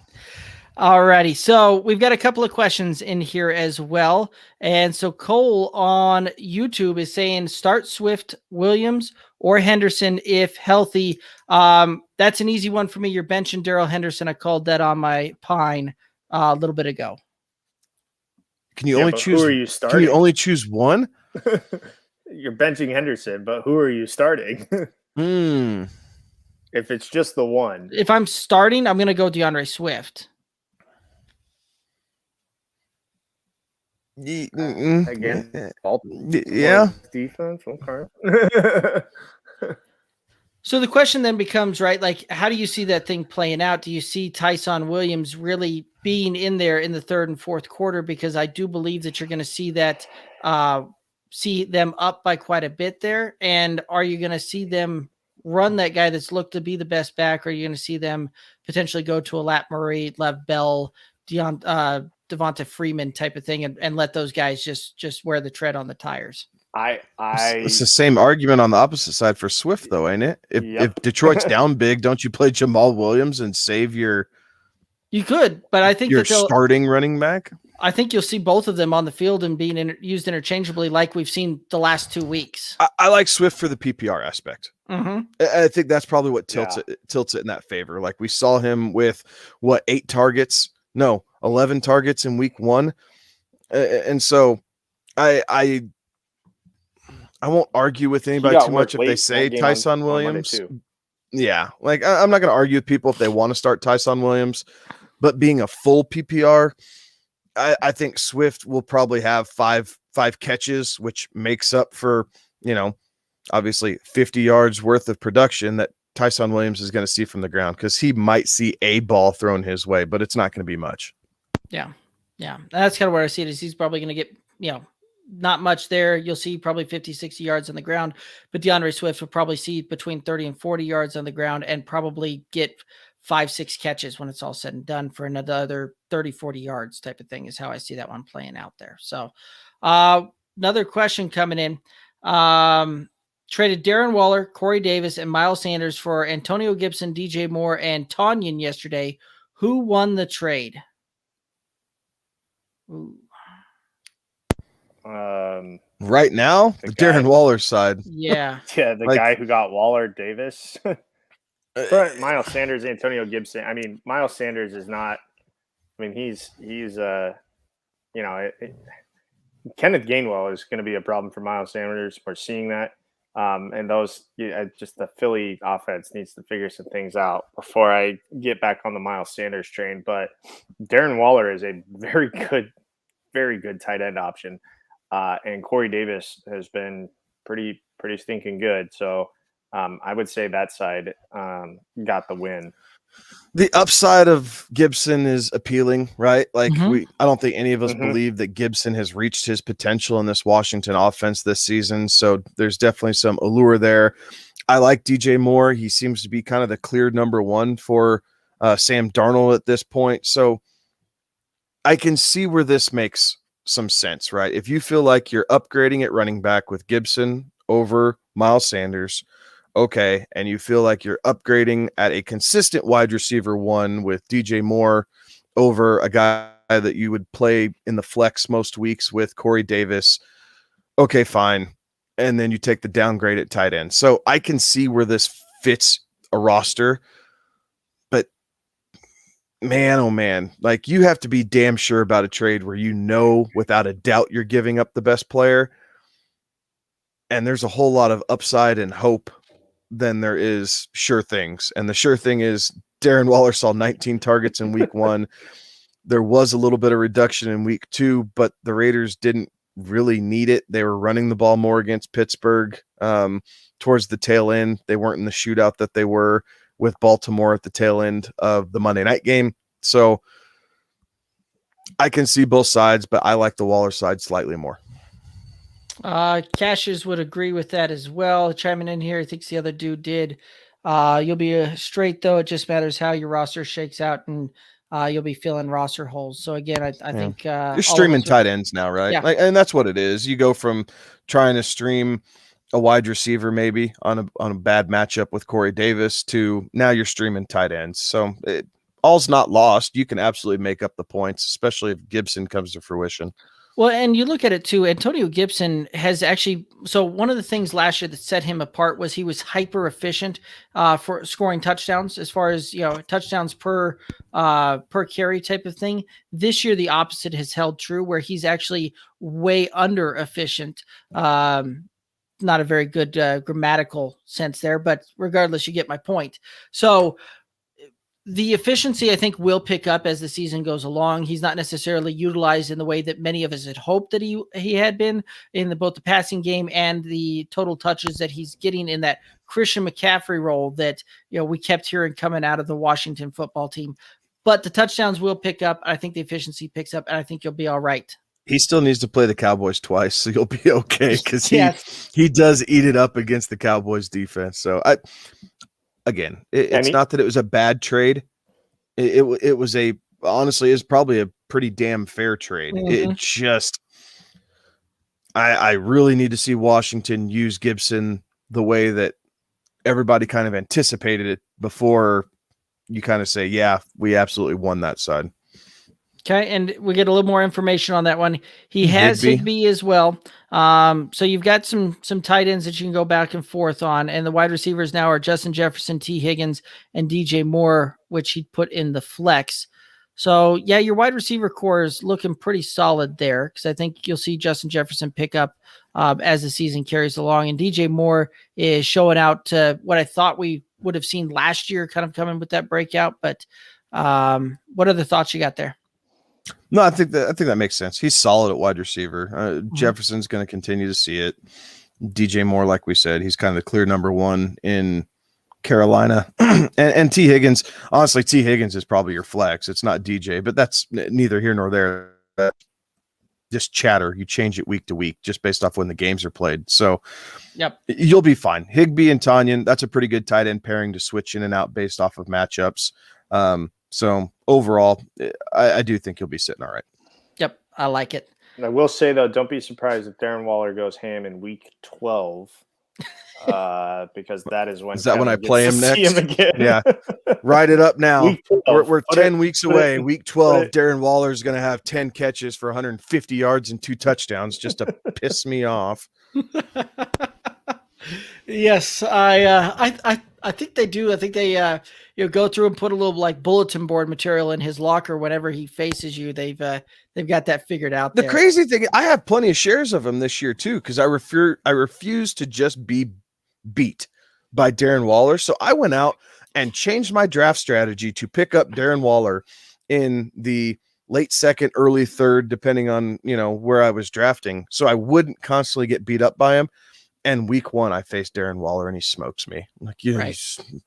Speaker 2: Alrighty, so we've got a couple of questions in here as well. And so Cole on YouTube is saying start Swift, Williams, or Henderson if healthy. That's an easy one for me. You're benching Daryl Henderson. I called that on my pine a little bit ago.
Speaker 3: Can you only choose?
Speaker 4: Who are you starting?
Speaker 3: Can you only choose one?
Speaker 4: You're benching Henderson, but who are you starting? If it's just the one.
Speaker 2: If I'm starting, I'm going to go DeAndre Swift.
Speaker 4: Again,
Speaker 3: yeah.
Speaker 4: Defense. Okay.
Speaker 2: So the question then becomes, right, like, how do you see that thing playing out? Do you see Tyson Williams really being in there in the third and fourth quarter? Because I do believe that you're going to see that, see them up by quite a bit there. And are you going to see them run that guy that's looked to be the best back? Or are you going to see them potentially go to a Lat Murray, Lev Bell, Devonta Freeman type of thing and let those guys just wear the tread on the tires?
Speaker 3: It's the same argument on the opposite side for Swift, though, ain't it? If Detroit's down big, don't you play Jamal Williams and save your? You
Speaker 2: could, but I think
Speaker 3: your starting running back.
Speaker 2: I think you'll see both of them on the field and being used interchangeably, like we've seen the last 2 weeks.
Speaker 3: I like Swift for the PPR aspect.
Speaker 2: Mm-hmm.
Speaker 3: I think that's probably what tilts it in that favor. Like we saw him with 11 targets in week 1, and so I won't argue with anybody too much if they say Tyson Williams. Yeah, like I'm not going to argue with people if they want to start Tyson Williams, but being a full PPR, I think Swift will probably have five catches, which makes up for, obviously 50 yards worth of production that Tyson Williams is going to see from the ground, because he might see a ball thrown his way, but it's not going to be much.
Speaker 2: Yeah. That's kind of where I see it, is he's probably going to get, not much there. You'll see probably 50, 60 yards on the ground, but DeAndre Swift will probably see between 30 and 40 yards on the ground and probably get 5-6 catches when it's all said and done for another 30, 40 yards type of thing is how I see that one playing out there. So another question coming in. Traded Darren Waller, Corey Davis, and Miles Sanders for Antonio Gibson, DJ Moore, and Tonyan yesterday. Who won the trade? Ooh.
Speaker 3: Right now, the Darren Waller side.
Speaker 2: Yeah.
Speaker 4: The guy who got Waller, Davis. Miles Sanders, Antonio Gibson. I mean, Miles Sanders is not. I mean, he's Kenneth Gainwell is going to be a problem for Miles Sanders. We're seeing that, and just the Philly offense needs to figure some things out before I get back on the Miles Sanders train. But Darren Waller is a very good tight end option. And Corey Davis has been pretty stinking good. So I would say that side got the win.
Speaker 3: The upside of Gibson is appealing, right? Like I don't think any of us believe that Gibson has reached his potential in this Washington offense this season. So there's definitely some allure there. I like DJ Moore. He seems to be kind of the clear number one for Sam Darnold at this point. So I can see where this makes some sense, right? If you feel like you're upgrading at running back with Gibson over Miles Sanders, okay, and you feel like you're upgrading at a consistent wide receiver one with DJ Moore over a guy that you would play in the flex most weeks with Corey Davis, okay, fine. And then you take the downgrade at tight end. So I can see where this fits a roster. Man, oh man, like you have to be damn sure about a trade where without a doubt you're giving up the best player. And there's a whole lot of upside and hope than there is sure things. And the sure thing is Darren Waller saw 19 targets in week 1. There was a little bit of reduction in week 2, but the Raiders didn't really need it. They were running the ball more against Pittsburgh towards the tail end. They weren't in the shootout that they were with Baltimore at the tail end of the Monday night game. So I can see both sides, but I like the Waller side slightly more.
Speaker 2: Cashes would agree with that as well. Chiming in here, I think the other dude did. You'll be straight, though. It just matters how your roster shakes out, and you'll be filling roster holes. So again, I think
Speaker 3: you're streaming tight ends now, right?
Speaker 2: Yeah.
Speaker 3: And that's what it is. You go from trying to stream a wide receiver maybe on a bad matchup with Corey Davis to now you're streaming tight ends. So all's not lost. You can absolutely make up the points, especially if Gibson comes to fruition.
Speaker 2: Well, and you look at it too, Antonio Gibson has actually, so one of the things last year that set him apart was he was hyper efficient for scoring touchdowns as far as, touchdowns per carry type of thing. This year, the opposite has held true where he's actually way under efficient. Not a very good grammatical sense there, but regardless, you get my point. So the efficiency, I think, will pick up as the season goes along. He's not necessarily utilized in the way that many of us had hoped that he had been in both the passing game and the total touches that he's getting in that Christian McCaffrey role that we kept hearing coming out of the Washington football team. But the touchdowns will pick up. I think the efficiency picks up, and I think you'll be all right.
Speaker 3: He still needs to play the Cowboys twice, so you'll be okay because he does eat it up against the Cowboys defense. So it's not that it was a bad trade. It was honestly is probably a pretty damn fair trade. It just I really need to see Washington use Gibson the way that everybody kind of anticipated it before you kind of say, yeah, we absolutely won that side.
Speaker 2: Okay, and we get a little more information on that one. He has Higbee as well. So you've got some tight ends that you can go back and forth on, and the wide receivers now are Justin Jefferson, T. Higgins, and DJ Moore, which he put in the flex. So, yeah, your wide receiver core is looking pretty solid there because I think you'll see Justin Jefferson pick up as the season carries along, and DJ Moore is showing out what I thought we would have seen last year kind of coming with that breakout. But what other thoughts you got there?
Speaker 3: No, I think that makes sense. He's solid at wide receiver. Jefferson's going to continue to see it. DJ Moore, like we said, he's kind of the clear number one in Carolina. and T. Higgins, honestly, T. Higgins is probably your flex. It's not DJ, but that's neither here nor there. Just chatter. You change it week to week just based off when the games are played. So
Speaker 2: yep,
Speaker 3: you'll be fine. Higbee and Tanyan, that's a pretty good tight end pairing to switch in and out based off of matchups. So overall, I do think you'll be sitting all right.
Speaker 2: Yep, I like it.
Speaker 4: And I will say, though, don't be surprised if Darren Waller goes ham in week 12. Because that is when
Speaker 3: I play him next?
Speaker 4: Him again.
Speaker 3: Yeah, write it up now. We're 10 weeks away. Week 12, Darren Waller is going to have 10 catches for 150 yards and 2 touchdowns just to piss me off.
Speaker 2: Yes, I think they do. I think they go through and put a little like bulletin board material in his locker whenever he faces you. They've got that figured out.
Speaker 3: The crazy thing, I have plenty of shares of him this year too, because I refuse to just be beat by Darren Waller. So I went out and changed my draft strategy to pick up Darren Waller in the late second, early third, depending on where I was drafting, so I wouldn't constantly get beat up by him. And week 1, I faced Darren Waller and he smokes me. I'm like, you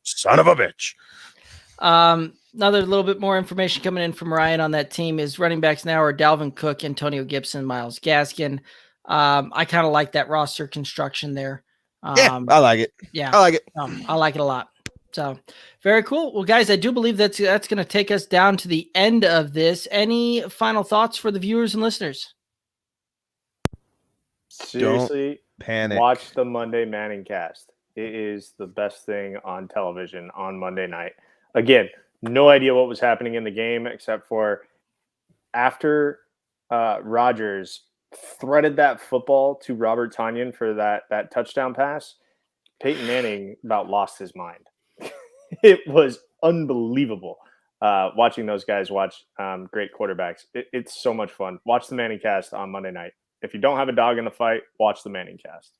Speaker 3: son of a bitch.
Speaker 2: Another little bit more information coming in from Ryan on that team is running backs now are Dalvin Cook, Antonio Gibson, Myles Gaskin. I kind of like that roster construction there.
Speaker 3: Yeah, I like it.
Speaker 2: Yeah,
Speaker 3: I like it.
Speaker 2: I like it a lot. So very cool. Well, guys, I do believe that's going to take us down to the end of this. Any final thoughts for the viewers and listeners?
Speaker 4: Seriously,
Speaker 3: don't panic.
Speaker 4: Watch the Monday Manning cast. It is the best thing on television on Monday night. Again, no idea what was happening in the game except for after Rodgers threaded that football to Robert Tonyan for that touchdown pass, Peyton Manning about lost his mind. It was unbelievable watching those guys watch great quarterbacks. It's so much fun. Watch the Manning cast on Monday night. If you don't have a dog in the fight, watch the Manning cast.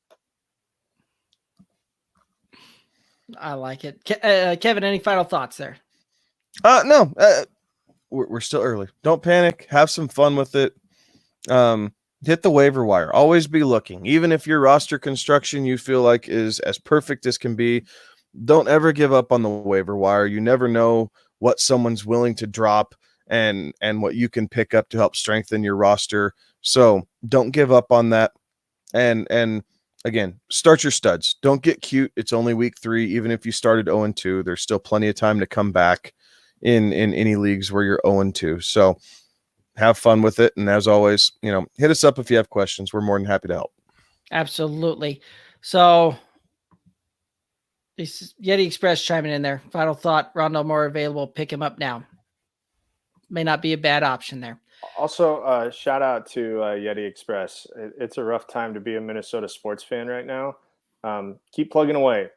Speaker 2: I like it. Kevin, any final thoughts there?
Speaker 3: No. We're still early. Don't panic. Have some fun with it. Hit the waiver wire. Always be looking. Even if your roster construction you feel like is as perfect as can be, don't ever give up on the waiver wire. You never know what someone's willing to drop and what you can pick up to help strengthen your roster. So don't give up on that. And again, start your studs. Don't get cute. It's only week 3. Even if you started 0-2, there's still plenty of time to come back in any leagues where you're 0-2. So have fun with it. And as always, hit us up if you have questions. We're more than happy to help.
Speaker 2: Absolutely. So Yeti Express chiming in there. Final thought, Rondell Moore available. Pick him up now. May not be a bad option there.
Speaker 4: Also, shout out to Yeti Express. It's a rough time to be a Minnesota sports fan right now. Keep plugging away.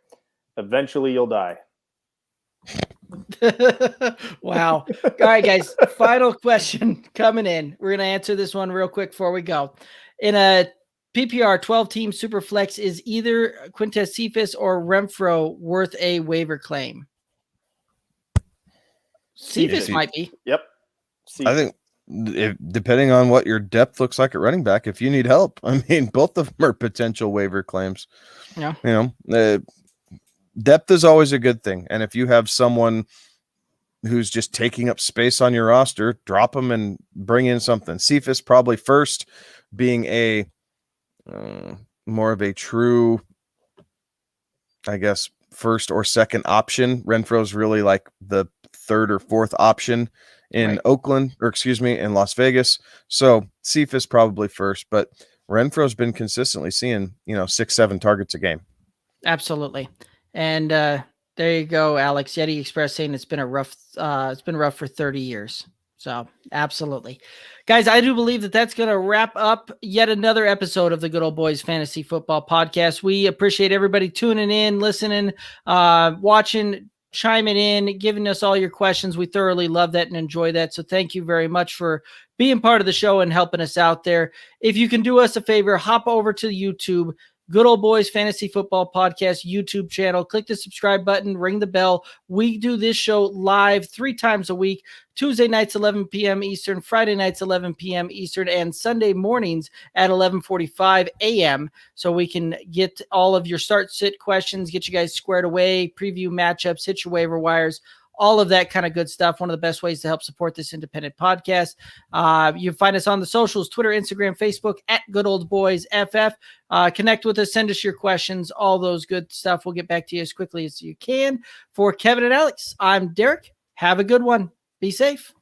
Speaker 4: Eventually, you'll die.
Speaker 2: Wow. All right, guys. Final question coming in. We're going to answer this one real quick before we go. In a PPR 12-team Superflex, is either Quintez Cephas or Renfro worth a waiver claim? Cephas might be.
Speaker 4: Yep.
Speaker 3: I think depending on what your depth looks like at running back, if you need help, I mean, both of them are potential waiver claims.
Speaker 2: Yeah.
Speaker 3: Depth is always a good thing. And if you have someone who's just taking up space on your roster, drop them and bring in something. Cephas probably first, being a more of a true, I guess, first or second option. Renfro's really like the third or fourth option in Oakland, in Las Vegas. So Cephas probably first, but Renfro's been consistently seeing, 6-7 targets a game.
Speaker 2: Absolutely. And there you go, Alex. Yeti Express saying it's been rough for 30 years. So absolutely. Guys, I do believe that's going to wrap up yet another episode of the Good Old Boys Fantasy Football Podcast. We appreciate everybody tuning in, listening, watching, chiming in, giving us all your questions. We thoroughly love that and enjoy that. So thank you very much for being part of the show and helping us out there. If you can do us a favor, hop over to YouTube, Good Old Boys Fantasy Football Podcast YouTube channel. Click the subscribe button, ring the bell. We do this show live 3 times a week, Tuesday nights, 11 p.m. Eastern, Friday nights, 11 p.m. Eastern, and Sunday mornings at 11:45 a.m. So we can get all of your start-sit questions, get you guys squared away, preview matchups, hit your waiver wires, all of that kind of good stuff. One of the best ways to help support this independent podcast. You can find us on the socials, Twitter, Instagram, Facebook, at Good Old Boys FF. Connect with us, send us your questions, all those good stuff. We'll get back to you as quickly as you can. For Kevin and Alex, I'm Derek. Have a good one. Be safe.